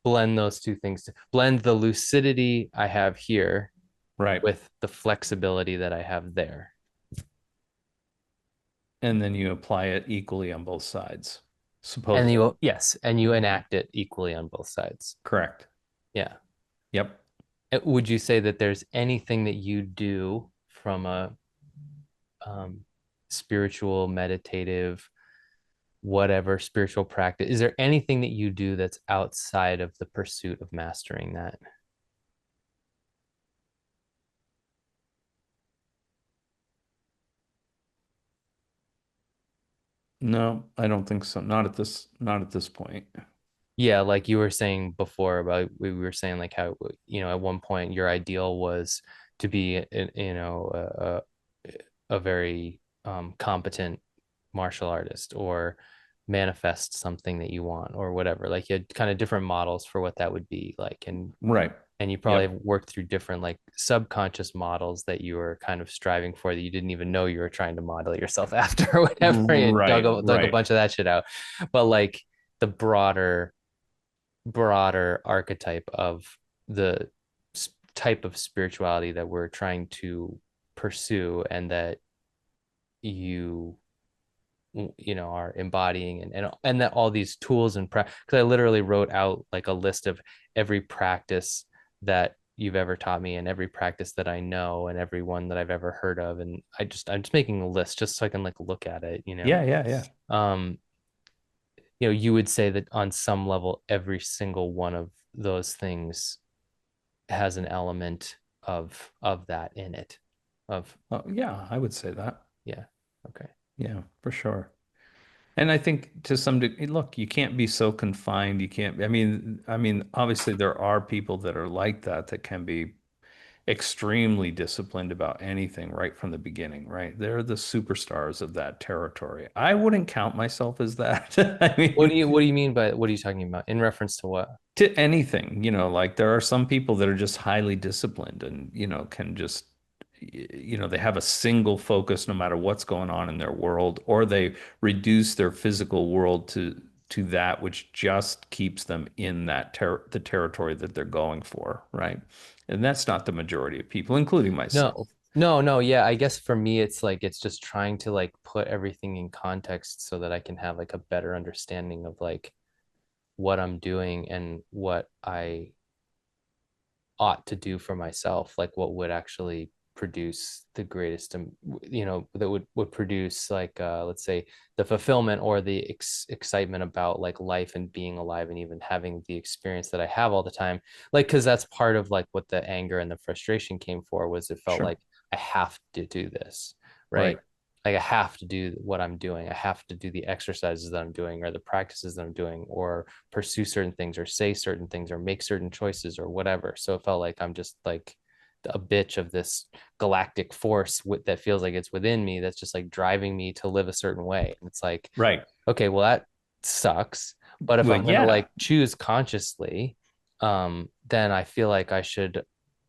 blend those two things, blend the lucidity I have here right. with the flexibility that I have there. And then you apply it equally on both sides, And supposedly. you, yes, and you enact it equally on both sides. Correct. Yeah. Yep. Would you say that there's anything that you do from a um, spiritual, meditative, whatever spiritual practice, is there anything that you do that's outside of the pursuit of mastering that? No, I don't think so. Not at this point. Yeah, like you were saying before about we were saying like how at one point your ideal was to be a very competent martial artist or manifest something that you want or whatever. Like you had kind of different models for what that would be like, Right. and you probably have Yep. worked through different like subconscious models that you were kind of striving for that you didn't even know you were trying to model yourself after or whatever. You Right. dug a Right. bunch of that shit out, but like the broader archetype of the type of spirituality that we're trying to pursue and that you are embodying and that all these tools and because I literally wrote out like a list of every practice that you've ever taught me and every practice that I know and every one that I've ever heard of, and I'm just making a list just so I can like look at it. Yeah. Yeah. Yeah. um you would say that on some level every single one of those things has an element of that in it, of Yeah, I would say that. yeah, okay. Yeah, for sure. And I think to some degree, look, you can't be so confined. You can't, I mean, obviously there are people that are like that that can be extremely disciplined about anything right from the beginning, right? They're the superstars of that territory. I wouldn't count myself as that. I mean, What do you mean by what are you talking about in reference to what? to anything, like there are some people that are just highly disciplined and, can just, they have a single focus no matter what's going on in their world, or they reduce their physical world to that which just keeps them in the territory that they're going for, right? And that's not the majority of people, including No, myself. no, yeah, I guess for me it's like it's just trying to like put everything in context so that I can have like a better understanding of like what I'm doing and what I ought to do for myself, like what would actually produce the greatest, that would produce like let's say the fulfillment or the excitement about like life and being alive and even having the experience that I have all the time, like because that's part of like what the anger and the frustration came for, was it felt Sure. like I have to do this, Right. right? Like I have to do what I'm doing. I have to do the exercises that I'm doing or the practices that I'm doing or pursue certain things or say certain things or make certain choices or whatever. So it felt like I'm just like a bitch of this galactic force that feels like it's within me that's just like driving me to live a certain way. And it's like, Right. okay, well that sucks. But if Well, I'm gonna yeah. like choose consciously, then I feel like I should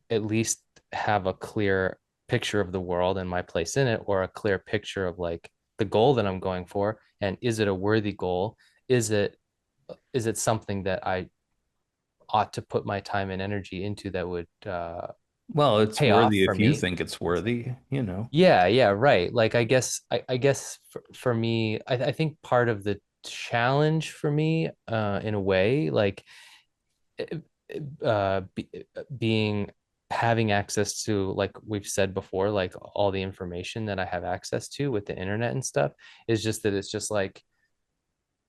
at least have a clear picture of the world and my place in it, or a clear picture of like the goal that I'm going for. And is it a worthy goal? Is it something that I ought to put my time and energy into that would Well, it's pay off worthy for if you me? think it's worthy. Yeah, yeah, right. Like I guess for me, I think part of the challenge for me, in a way, like being having access to, like we've said before, like all the information that I have access to with the internet and stuff, is just that it's just like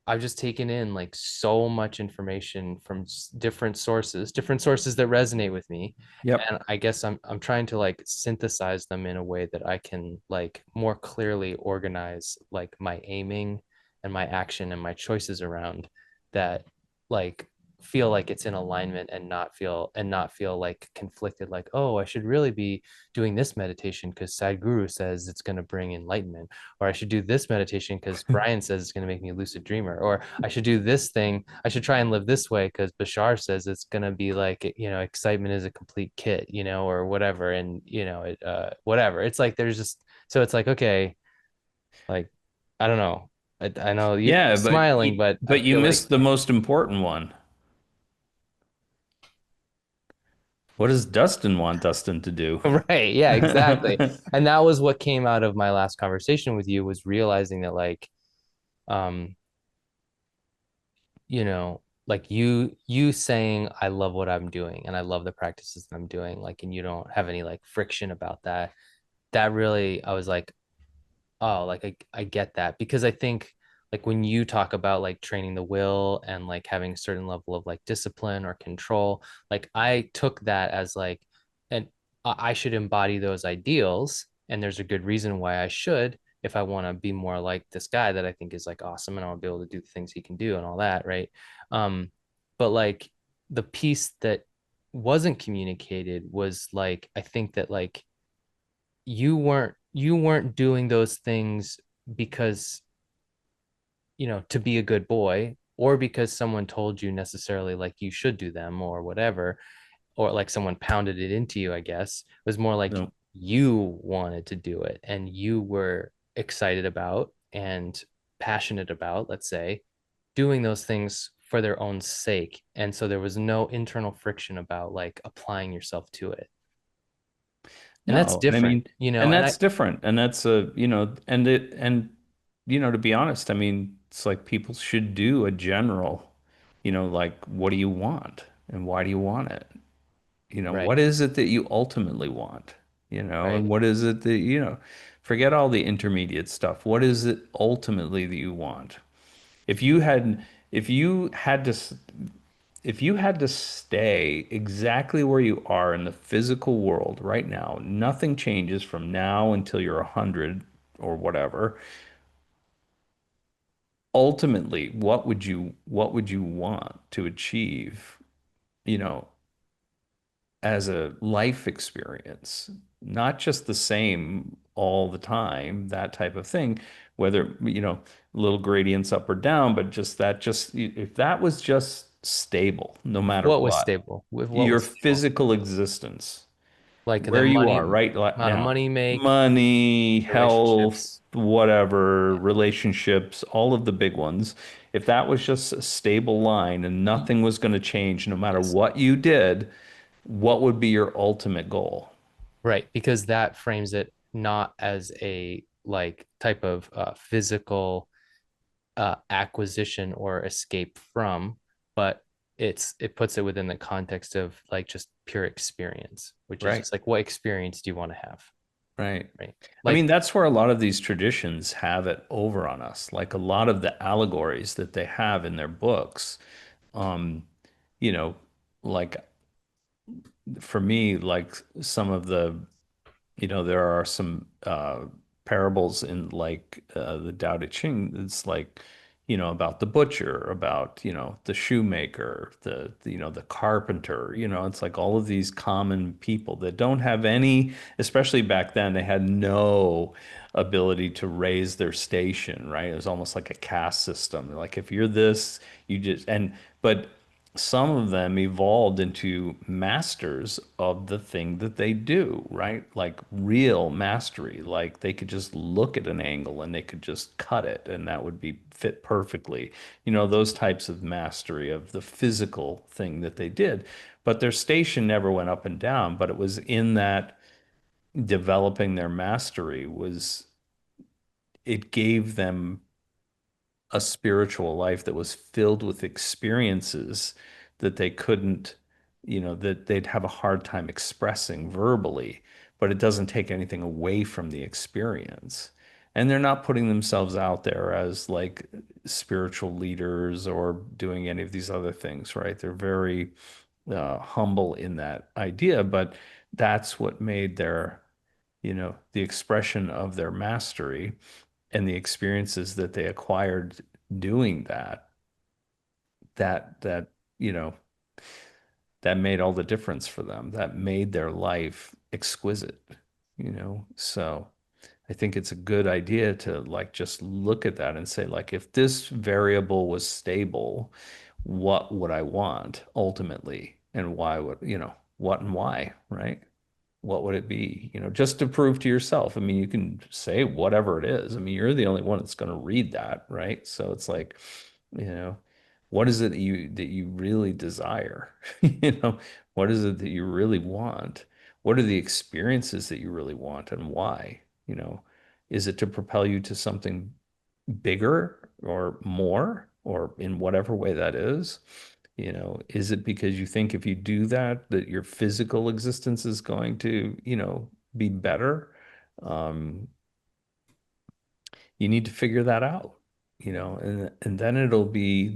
I've just taken in like so much information from different sources that resonate with me. Yep. And I guess I'm trying to like synthesize them in a way that I can like more clearly organize like my aiming and my action and my choices around that, like feel like it's in alignment and not feel like conflicted, like, oh, I should really be doing this meditation because Sadhguru says it's going to bring enlightenment, or I should do this meditation because Brian says it's going to make me a lucid dreamer, or I should do this thing. I should try and live this way because Bashar says it's going to be like, excitement is a complete kit, or whatever. And, whatever. It's like, there's just, so it's like, okay, like, I don't know. I know you're Yeah, but smiling, you, but I but you feel like, missed the most important one. What does Dustin want Dustin to do? right. Yeah, exactly. And that was what came out of my last conversation with you, was realizing that like, um, like you saying I love what I'm doing and I love the practices that I'm doing, like, and you don't have any like friction about that. That really, I was like, Oh, like I get that because I think like when you talk about like training the will and like having a certain level of like discipline or control, like I took that as like, and I should embody those ideals, and there's a good reason why I should if I want to be more like this guy that I think is like awesome and I'll be able to do the things he can do and all that, right? But like the piece that wasn't communicated was like I think that like you weren't doing those things because to be a good boy or because someone told you necessarily like you should do them or whatever, or like someone pounded it into you. I guess it was more like No. you wanted to do it and you were excited about and passionate about, let's say, doing those things for their own sake, and so there was no internal friction about like applying yourself to it, and that's No, and I different, mean, and and I that's different, and that's a, and to be honest, I mean, it's like people should do a general, like what do you want and why do you want it? right, What is it that you ultimately want? And right. what is it that, forget all the intermediate stuff. What is it ultimately that you want? If you had, if you had to, if you had to stay exactly where you are in the physical world right now, nothing changes from now until you're 100 or whatever. Ultimately, what would you want to achieve, you know, as a life experience? Not just the same all the time, that type of thing, whether, little gradients up or down, but just if that was just stable, no matter What was what, stable? With what your was stable? physical existence, Like the where you are money, right amount of now, money you make, money, health, relationships. whatever, Yeah. relationships, all of the big ones, if that was just a stable line and nothing was going to change no matter Yes. what you did, what would be your ultimate goal? Right. Because that frames it not as a like type of physical acquisition or escape from, but it puts it within the context of like just pure experience, which is Right. just like what experience do you want to have? Right. Right. I mean, Like that's where a lot of these traditions have it over on us. Like a lot of the allegories that they have in their books, um, you know, like for me, like some of the there are some parables in like the Tao Te Ching. It's like, about the butcher, about, the shoemaker, the carpenter, it's like all of these common people that don't have any, especially back then, they had no ability to raise their station, right? It was almost like a caste system. Like if you're this, you just, but some of them evolved into masters of the thing that they do, right? Like real mastery. Like they could just look at an angle and they could just cut it and that would be fit perfectly. Those types of mastery of the physical thing that they did. But their station never went up and down, but it was in that developing their mastery was it gave them a spiritual life that was filled with experiences that they couldn't, that they'd have a hard time expressing verbally, but it doesn't take anything away from the experience. And they're not putting themselves out there as like spiritual leaders or doing any of these other things, right? They're very humble in that idea, but that's what made their, the expression of their mastery and the experiences that they acquired doing that you know that made all the difference for them, that made their life exquisite. So I think it's a good idea to like just look at that and say like if this variable was stable, what would I want ultimately, and why would what and why, right? What would it be? Just to prove to yourself. I mean, you can say whatever it is. I mean, you're the only one that's going to read that, right? So it's like, you know, what is it that you really desire? What is it that you really want? What are the experiences that you really want and why? Is it to propel you to something bigger or more or in whatever way that is? Is it because you think if you do that, that your physical existence is going to, be better? Um, You need to figure that out, and then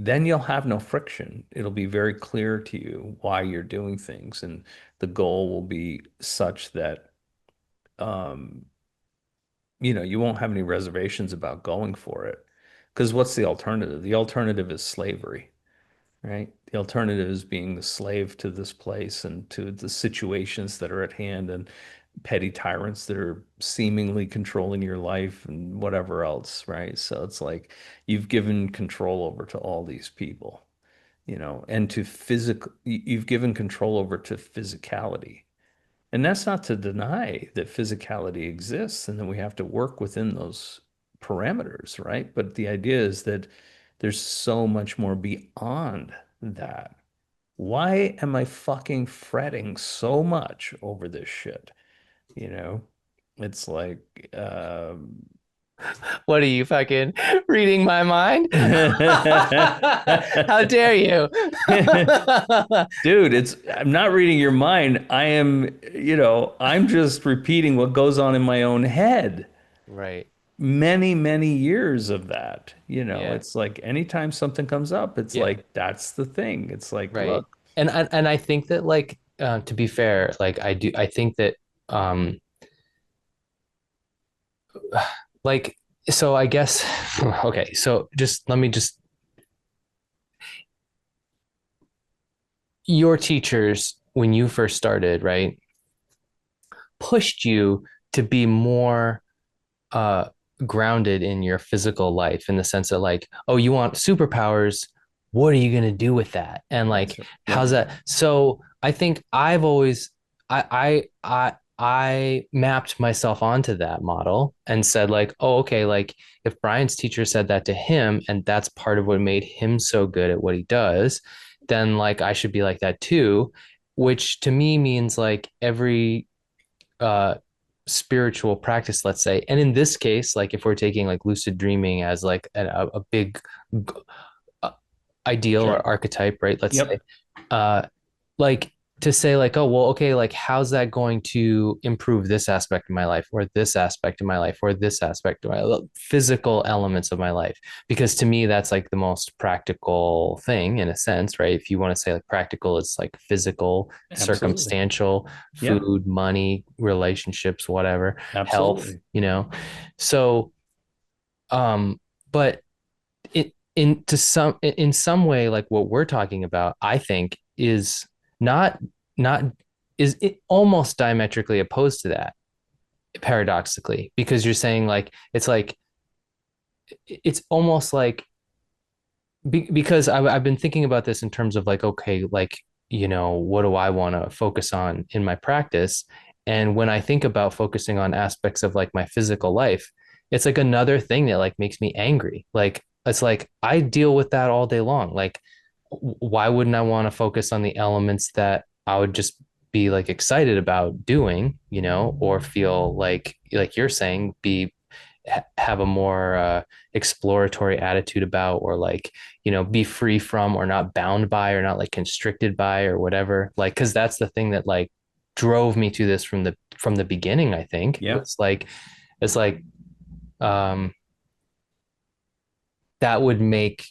then you'll have no friction. It'll be very clear to you why you're doing things, and the goal will be such that um, you won't have any reservations about going for it. Because what's the alternative? The alternative is slavery, right? The alternative is being the slave to this place and to the situations that are at hand and petty tyrants that are seemingly controlling your life and whatever else, right? So it's like you've given control over to all these people, and to you've given control over to physicality. And that's not to deny that physicality exists and that we have to work within those parameters, right? But the idea is that there's so much more beyond that. Why am I fucking fretting so much over this shit? You know, it's like, What are you fucking reading my mind? How dare you? dude, I'm not reading your mind. I'm just repeating what goes on in my own head. Right. Many, many years of that. Yeah. It's like anytime something comes up, it's Yeah. like that's the thing. It's like, Right. look, And I think that like to be fair, like I think that um like so I guess okay, so just let me just your teachers when you first started, right, pushed you to be more uh grounded in your physical life in the sense that like, oh, you want superpowers, what are you going to do with that, and like that's right. how's Yep, that? So I think I've always I mapped myself onto that model and said like, oh, okay, like if Brian's teacher said that to him and that's part of what made him so good at what he does, then like I should be like that too, which to me means like every uh spiritual practice, let's say. And in this case, like if we're taking like lucid dreaming as like a big uh, ideal or sure. archetype, right? Let's say, Yep, uh, like to say like, oh, well, okay, like how's that going to improve this aspect of my life or this aspect of my life or this aspect of my physical elements of my life? Because to me, that's like the most practical thing in a sense, right? If you want to say like practical, it's like physical, absolutely. circumstantial, Yep, food, money, relationships, whatever, health, absolutely. So, but in some way like what we're talking about I think is not not is it almost diametrically opposed to that paradoxically because you're saying like it's almost like because I've been thinking about this in terms of like okay like what do I want to focus on in my practice, and when I think about focusing on aspects of like my physical life, it's like another thing that like makes me angry. Like it's like I deal with that all day long. Like why wouldn't I want to focus on the elements that I would just be like excited about doing, or feel like you're saying be have a more exploratory attitude about, or like be free from or not bound by or not like constricted by or whatever, like because that's the thing that like drove me to this from the beginning. I think Yep. it's like um that would make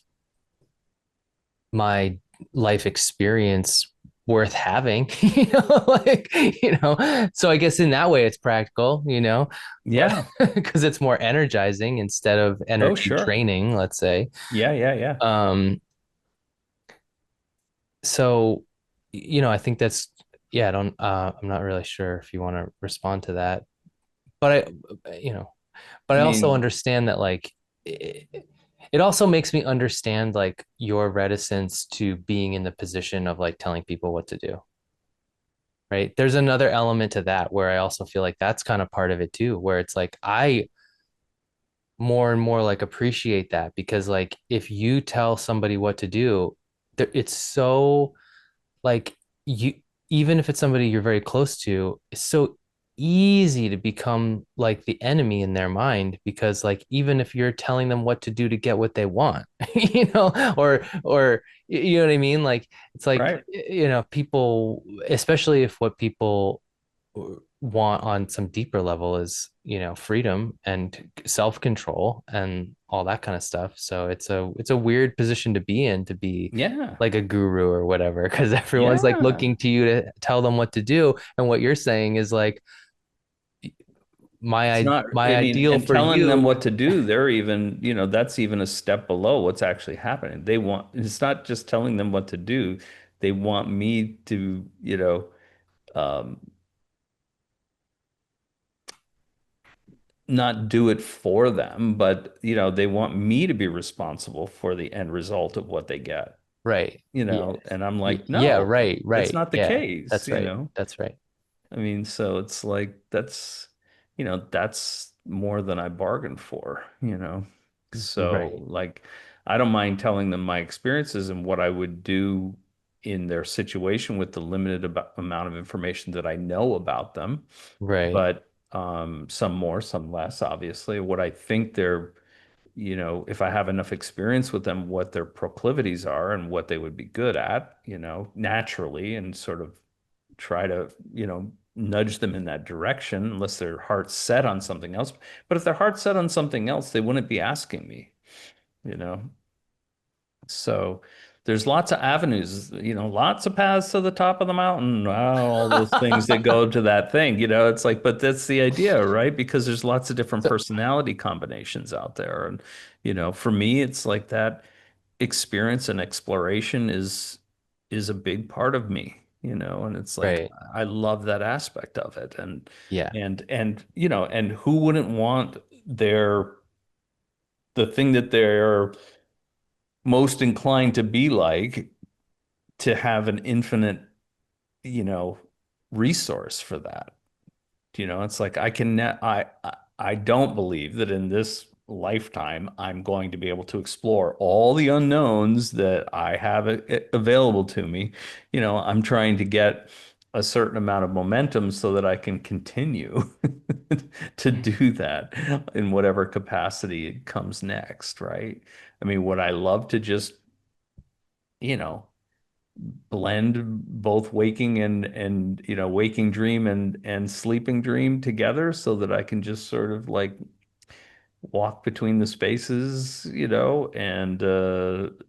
my life experience worth having, so I guess in that way it's practical, but Yeah. because it's more energizing instead of Oh, energy sure. draining, let's say. Yeah, yeah, yeah. um so I think that's, yeah, I don't I'm not really sure if you want to respond to that, but I I also mean, understand that like it, it also makes me understand like your reticence to being in the position of like telling people what to do, right? There's another element to that where I also feel like that's kind of part of it too, where it's like I more and more like appreciate that because like if you tell somebody what to do, it's so like you, even if it's somebody you're very close to, it's so easy to become like the enemy in their mind because like even if you're telling them what to do to get what they want, or you know what I mean, like it's like right. people, especially if what people want on some deeper level is, freedom and self-control and all that kind of stuff. So it's a weird position to be in, to be Yeah. like a guru or whatever, because everyone's like Yeah. looking to you to tell them what to do. And what you're saying is like It's not, my I mean, ideal and for telling them you. what to do, they're even, that's even a step below what's actually happening. It's not just telling them what to do. They want me to, um, not do it for them, but, they want me to be responsible for the end result of what they get, Right. Yeah. and I'm like, Yeah, no, right, that's right. not the Yeah. case, That's right. That's right. I mean, so it's like that's more than I bargained for. So Right. like I don't mind telling them my experiences and what I would do in their situation with the limited amount of information that I know about them, Right. but some more, some less, obviously. What I think if I have enough experience with them, what their proclivities are and what they would be good at, naturally, and sort of try to, nudge them in that direction unless their heart's set on something else. But if their heart's set on something else, they wouldn't be asking me, you know. So there's lots of avenues, lots of paths to the top of the mountain. All those things that go to that thing, it's like, but that's the idea, right? Because there's lots of different So, personality combinations out there. And, for me, it's like that experience and exploration is a big part of me, and it's like right. I love that aspect of it. And Yeah. and who wouldn't want the thing that they're most inclined to be like to have an infinite, you know, resource for that. It's like I don't believe that in this lifetime I'm going to be able to explore all the unknowns that I have available to me. I'm trying to get a certain amount of momentum so that I can continue to do that in whatever capacity comes next, right? I mean, would I love to just, you know, blend both waking and waking dream and sleeping dream together so that I can just sort of like walk between the spaces, and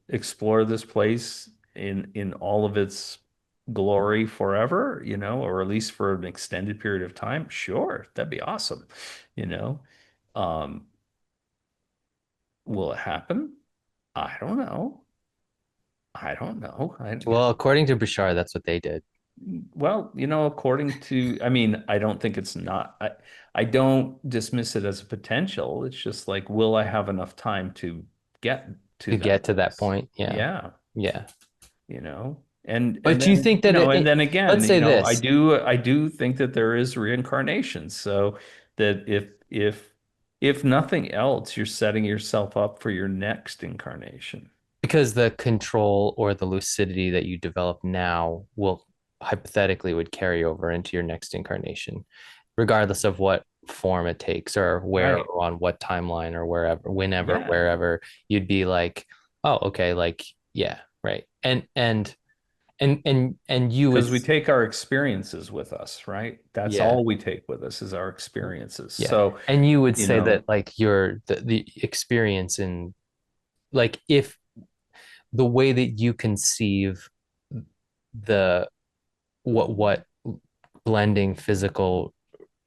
explore this place in all of its glory forever, or at least for an extended period of time. Sure, that'd be awesome, you know. Um, will it happen? I don't know. I don't know. Well, according to Bouchard, that's what they did. Well, according to, I mean, I don't think it's not, I don't dismiss it as a potential. It's just like, will I have enough time to get to To that get to that place? point. Yeah. Yeah, Yeah. and But do you then, think that and then again, let's say I this, do think that there is reincarnation. So that if nothing else, you're setting yourself up for your next incarnation. because the control or the lucidity that you develop now will hypothetically would carry over into your next incarnation, regardless of what form it takes or where Right. or on what timeline or wherever, whenever, Yeah. wherever you'd be like, oh, okay, like, yeah, right. And you would, Because we take our experiences with us, right? That's yeah, all we take with us is our experiences. yeah. So, And you would you say that know, like the experience in like if the way that you conceive the what blending physical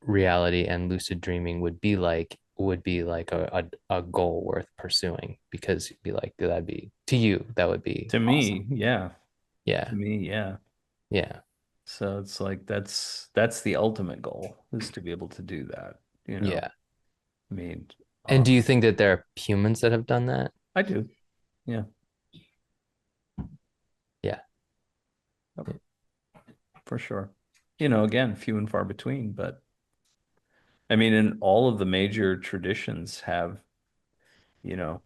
reality and lucid dreaming would be like a goal worth pursuing because you'd be like that'd be to you that would be to awesome. me, yeah, Yeah. to me, yeah. Yeah. So it's like that's the ultimate goal is to be able to do that, you know. Yeah. I mean, And do you um, think that there are humans that have done that? I do. Yeah, Yeah. for sure. Again, few and far between, but I mean, in all of the major traditions have, you know,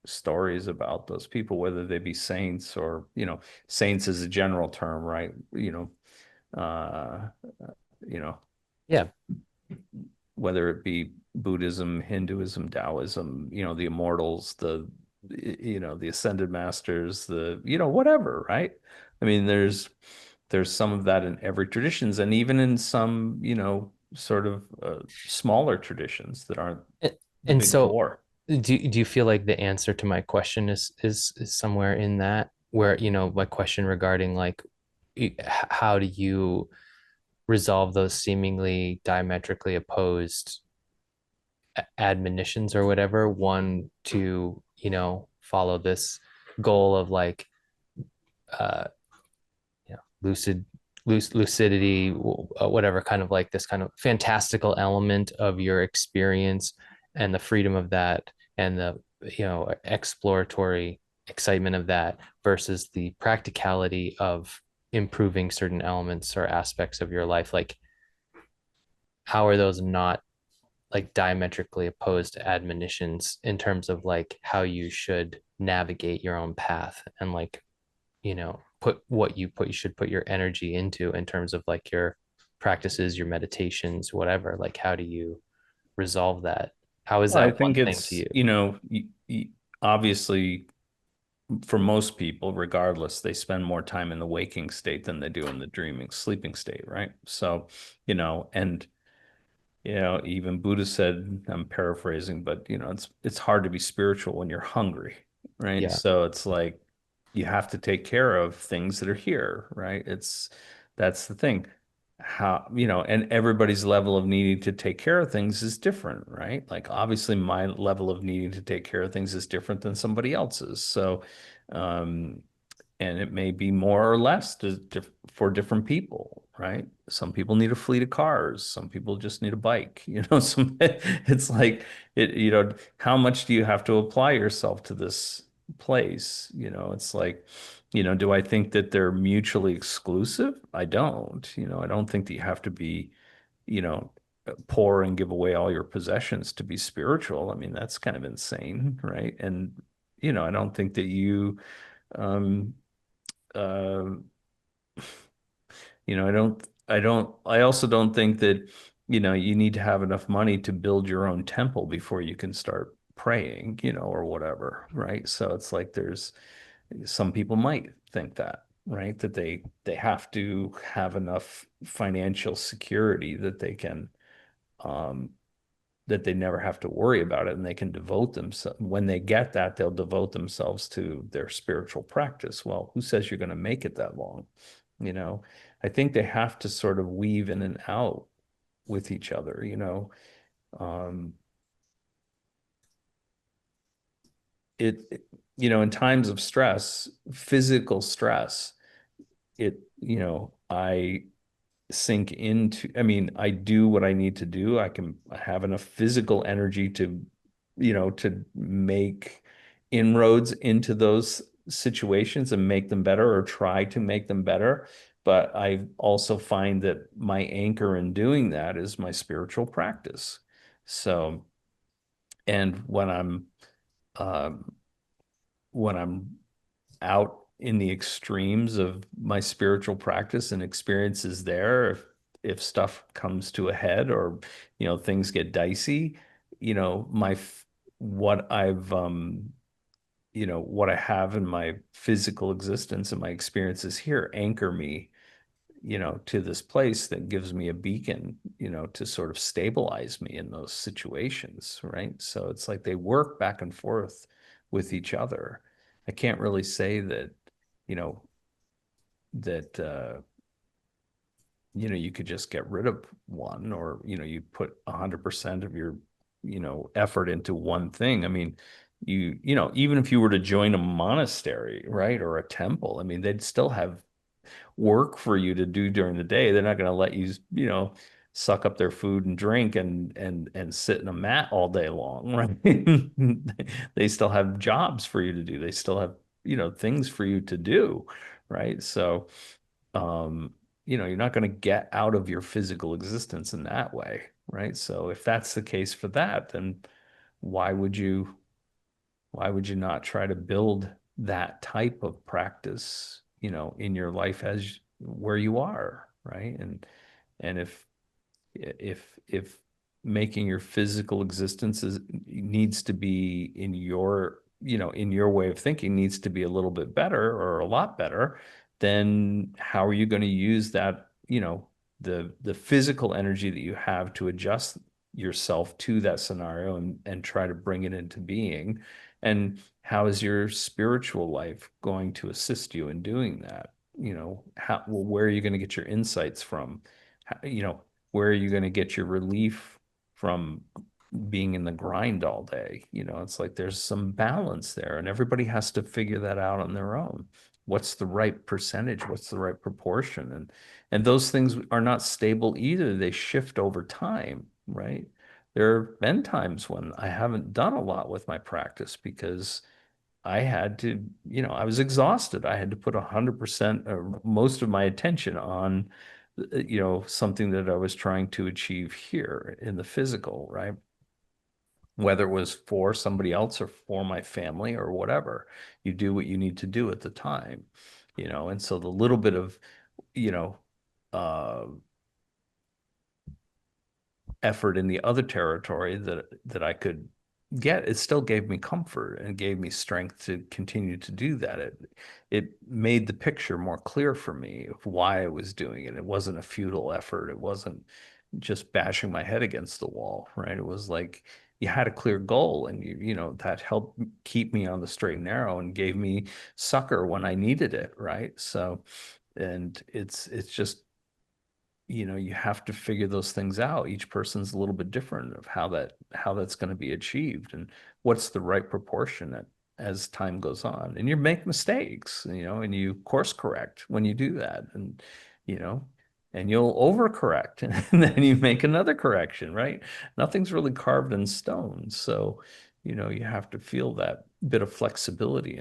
stories about those people, whether they be saints or, saints is a general term, right? Uh, you know, Yeah. whether it be Buddhism, Hinduism, Taoism, the immortals, the ascended masters, whatever, right? I mean, there's there's some of that in every traditions, and even in some, sort of smaller traditions that aren't A- the And big so four. do you feel like the answer to my question is somewhere in that, where, my question regarding like how do you resolve those seemingly diametrically opposed admonitions or whatever, one to, follow this goal of like uh lucid lucidity, whatever, kind of like this kind of fantastical element of your experience and the freedom of that, and the, exploratory excitement of that, versus the practicality of improving certain elements or aspects of your life. Like, how are those not like diametrically opposed admonitions in terms of like how you should navigate your own path, and like, put you should put your energy into in terms of like your practices, your meditations, whatever. Like, how do you resolve that? How is Well, I that one think thing to it's, you? obviously for most people, regardless, they spend more time in the waking state than they do in the dreaming, sleeping state, right? So, and even Buddha said, I'm paraphrasing, but it's hard to be spiritual when you're hungry, right? Yeah. So it's like you have to take care of things that are here, right? That's the thing. How, and everybody's level of needing to take care of things is different, right? Like obviously my level of needing to take care of things is different than somebody else's. So, um, and it may be more or less for different people, right? Some people need a fleet of cars. Some people just need a bike. It's like how much do you have to apply yourself to this place? It's like, do I think that they're mutually exclusive? I don't. I don't think that you have to be, you know, poor and give away all your possessions to be spiritual. I mean, that's kind of insane, right? And, I don't think that um, uh, I also don't think that, you need to have enough money to build your own temple before you can start praying, or whatever, right? So it's like there's some people might think that, right? That they have to have enough financial security that they can, um, that they never have to worry about it and they can devote themselves. When they get that, they'll devote themselves to their spiritual practice. Well, who says you're going to make it that long? You know, I think they have to sort of weave in and out with each other, Um, in times of stress, physical stress, I sink into, I mean, I do what I need to do. I can have enough physical energy to make inroads into those situations and make them better or try to make them better. But I also find that my anchor in doing that is my spiritual practice. So, and um, when I'm out in the extremes of my spiritual practice and experiences there, if stuff comes to a head or things get dicey, my what I've what I have in my physical existence and my experiences here anchor me, to this place that gives me a beacon, to sort of stabilize me in those situations, right? So it's like they work back and forth with each other. I can't really say that, you know, that you could just get rid of one, or you put 100% of your effort into one thing. I mean, even if you were to join a monastery, right, or a temple, I mean, they'd still have work for you to do during the day. They're not going to let you, suck up their food and drink and sit in a mat all day long, right? They still have jobs for you to do. They still have, things for you to do, right? So, um, you're not going to get out of your physical existence in that way, right? So if that's the case for that, then why would you why would you not try to build that type of practice, in your life as where you are, right? And if making your physical existence needs to be in your way of thinking needs to be a little bit better or a lot better, then how are you going to use that, the physical energy that you have to adjust yourself to that scenario and try to bring it into being? And how is your spiritual life going to assist you in doing that? Where are you going to get your insights from? Where are you going to get your relief from being in the grind all day? It's like there's some balance there, and everybody has to figure that out on their own. What's the right percentage? What's the right proportion? And those things are not stable either. They shift over time, right? There have been times when I haven't done a lot with my practice because I had to, I was exhausted. I had to put 100% or most of my attention on, something that I was trying to achieve here in the physical, right? Whether it was for somebody else or for my family or whatever. You do what you need to do at the time, and so the little bit of, you know, uh, effort in the other territory that I could get, it still gave me comfort and gave me strength to continue to do that. It made the picture more clear for me of why I was doing it. It wasn't a futile effort. It wasn't just bashing my head against the wall, right? It was like you had a clear goal, and that helped keep me on the straight and narrow and gave me succor when I needed it, right? So, and it's just, you have to figure those things out. Each person's a little bit different of how that's going to be achieved, and what's the right proportion as time goes on. And you make mistakes, and you course correct when you do that, and you know, and you'll overcorrect, and then you make another correction, right? Nothing's really carved in stone, so you have to feel that bit of flexibility.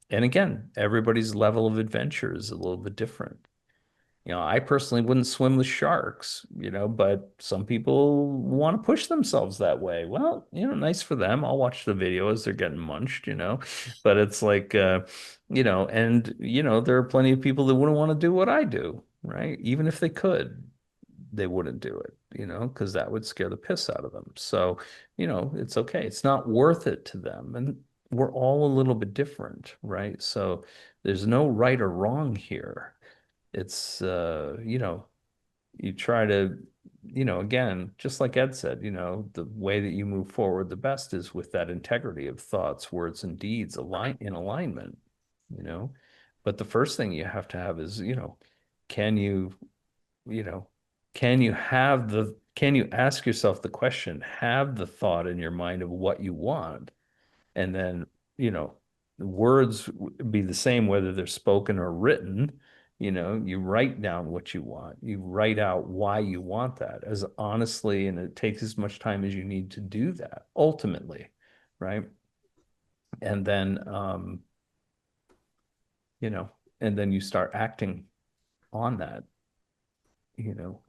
And again, everybody's level of adventure is a little bit different. I personally wouldn't swim with sharks, but some people want to push themselves that way. Well, nice for them. I'll watch the video as they're getting munched, but it's like, and, there are plenty of people that wouldn't want to do what I do, right? Even if they could, they wouldn't do it, because that would scare the piss out of them. So, it's okay. It's not worth it to them. And we're all a little bit different, right? So there's no right or wrong here. It's you try to, again, just like Ed said, the way that you move forward the best is with that integrity of thoughts, words, and deeds in alignment, you know. But the first thing you have to have is, can you, you know, can you ask yourself the question, have the thought in your mind of what you want? And then, the words be the same whether they're spoken or written. You write down what you want. You write out why you want that as honestly, and it takes as much time as you need to do that ultimately, right? And then, you know, and then you start acting on that,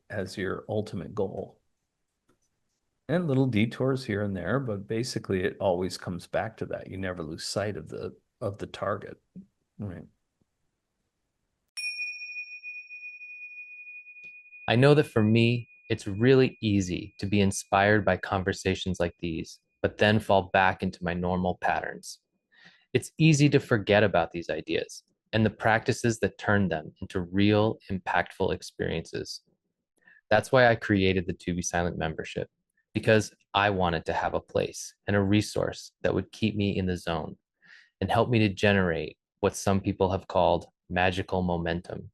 as your ultimate goal. And little detours here and there, but basically it always comes back to that. You never lose sight of the target, right? I know that for me, it's really easy to be inspired by conversations like these, but then fall back into my normal patterns. It's easy to forget about these ideas and the practices that turn them into real, impactful experiences. That's why I created the To Be Silent membership, because I wanted to have a place and a resource that would keep me in the zone and help me to generate what some people have called magical momentum,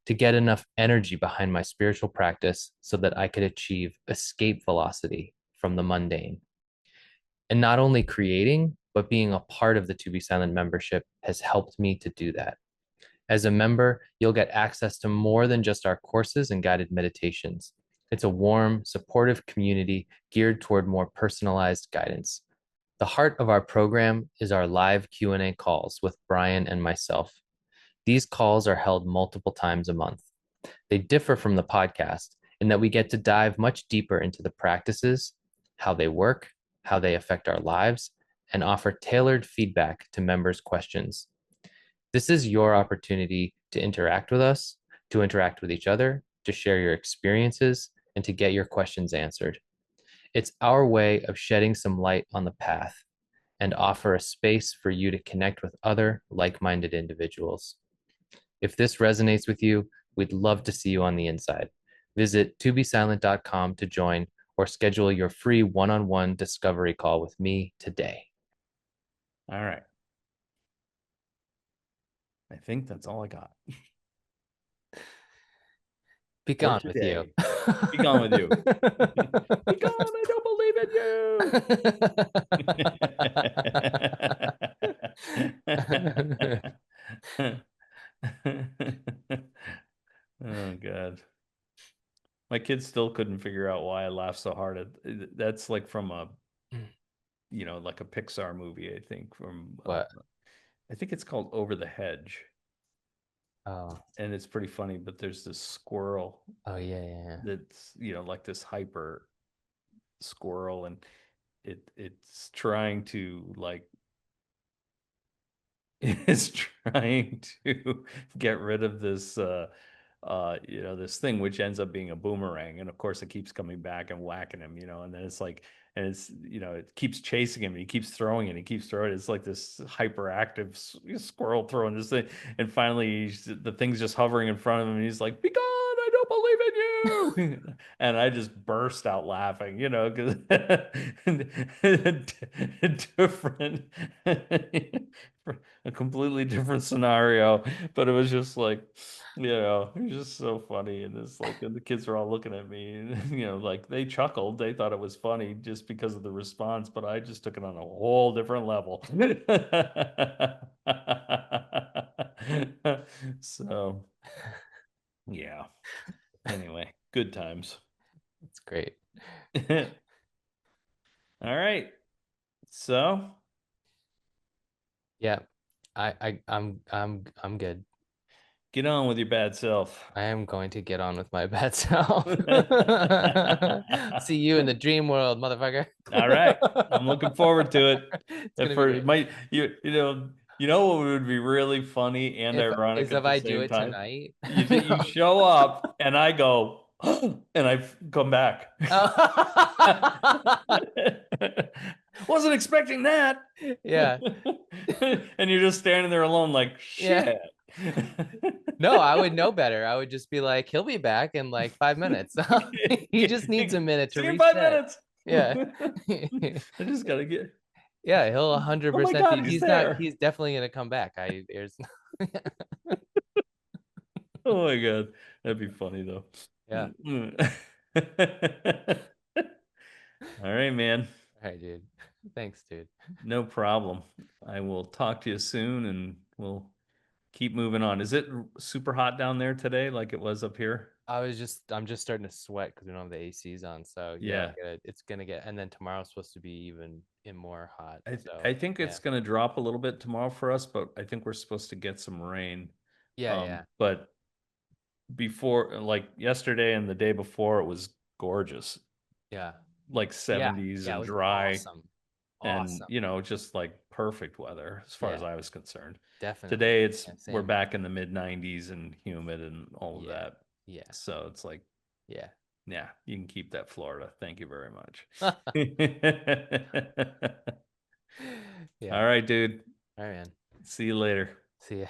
to get enough energy behind my spiritual practice so that I could achieve escape velocity from the mundane. And not only creating, but being a part of the To Be Silent membership has helped me to do that. As a member, you'll get access to more than just our courses and guided meditations. It's a warm, supportive community geared toward more personalized guidance. The heart of our program is our live Q&A calls with Brian and myself. These calls are held multiple times a month. They differ from the podcast in that we get to dive much deeper into the practices, how they work, how they affect our lives, and offer tailored feedback to members' questions. This is your opportunity to interact with us, to interact with each other, to share your experiences, and to get your questions answered. It's our way of shedding some light on the path and offer a space for you to connect with other like minded individuals. If this resonates with you, we'd love to see you on the inside. Visit tobesilent.com to join or schedule your free one-on-one discovery call with me today. All right. I think that's all I got Be for gone with you. today. Be gone with you. Be gone. I don't believe in you. Oh God. My kids still couldn't figure out why I laughed so hard at that's like from a like a Pixar movie, I think from What? I think it's called Over the Hedge, Oh, and it's pretty funny, but there's this squirrel oh yeah, yeah, yeah. that's, like this hyper squirrel, and it's trying to like is trying to get rid of this this thing, which ends up being a boomerang, and of course it keeps coming back and whacking him, and then it's like, and it's, it keeps chasing him, and he keeps throwing it, he keeps throwing it. It's like this hyperactive squirrel throwing this thing, and finally the thing's just hovering in front of him, and he's like, "Be gone, I don't believe in you." And I just burst out laughing, because different a completely different scenario, but it was just like, it was just so funny. And it's like, and the kids were all looking at me, and, like they chuckled. They thought it was funny just because of the response, but I just took it on a whole different level. So, yeah. Anyway, good times. It's great. All right. So, Yeah. I'm good. get on with your bad self. I am going to get on with my bad self. See you in the dream world, motherfucker. All right. I'm looking forward to it. It's At gonna be first, it great. might what would be really funny and ironic If at the I do same it time? tonight. You show up and I go, and I come back. Wasn't expecting that. Yeah. And you're just standing there alone, like Yeah. shit. No, I would know better. I would just be like, he'll be back in like 5 minutes. He just needs a minute to See you in 5 reset. minutes. Yeah. I just gotta get. Yeah, he'll Oh my 100% God, be, he's he's there. definitely gonna come back. There's Oh my God. That'd be funny though. yeah. All right, man. All right, dude. Thanks, dude. No problem. I will talk to you soon and we'll keep moving on. Is it super hot down there today like it was up here? I'm just starting to sweat because we don't have the ACs on. So yeah, Yeah. it's gonna get, and then tomorrow's supposed to be even more hot. I So think yeah, it's going to drop a little bit tomorrow for us, but I think we're supposed to get some rain. yeah, yeah, But before, like yesterday and the day before, it was gorgeous, yeah, like yeah, 70s yeah. It and was dry, awesome, and awesome. just like perfect weather as far as Yeah, I was concerned. definitely. Today Yeah, we're same. back in the mid 90s and humid and all of Yeah, that. yeah, So it's like, yeah. yeah, you can keep that, Florida. Thank you very much. Yeah. All right, dude. All right, man. See you later. See ya.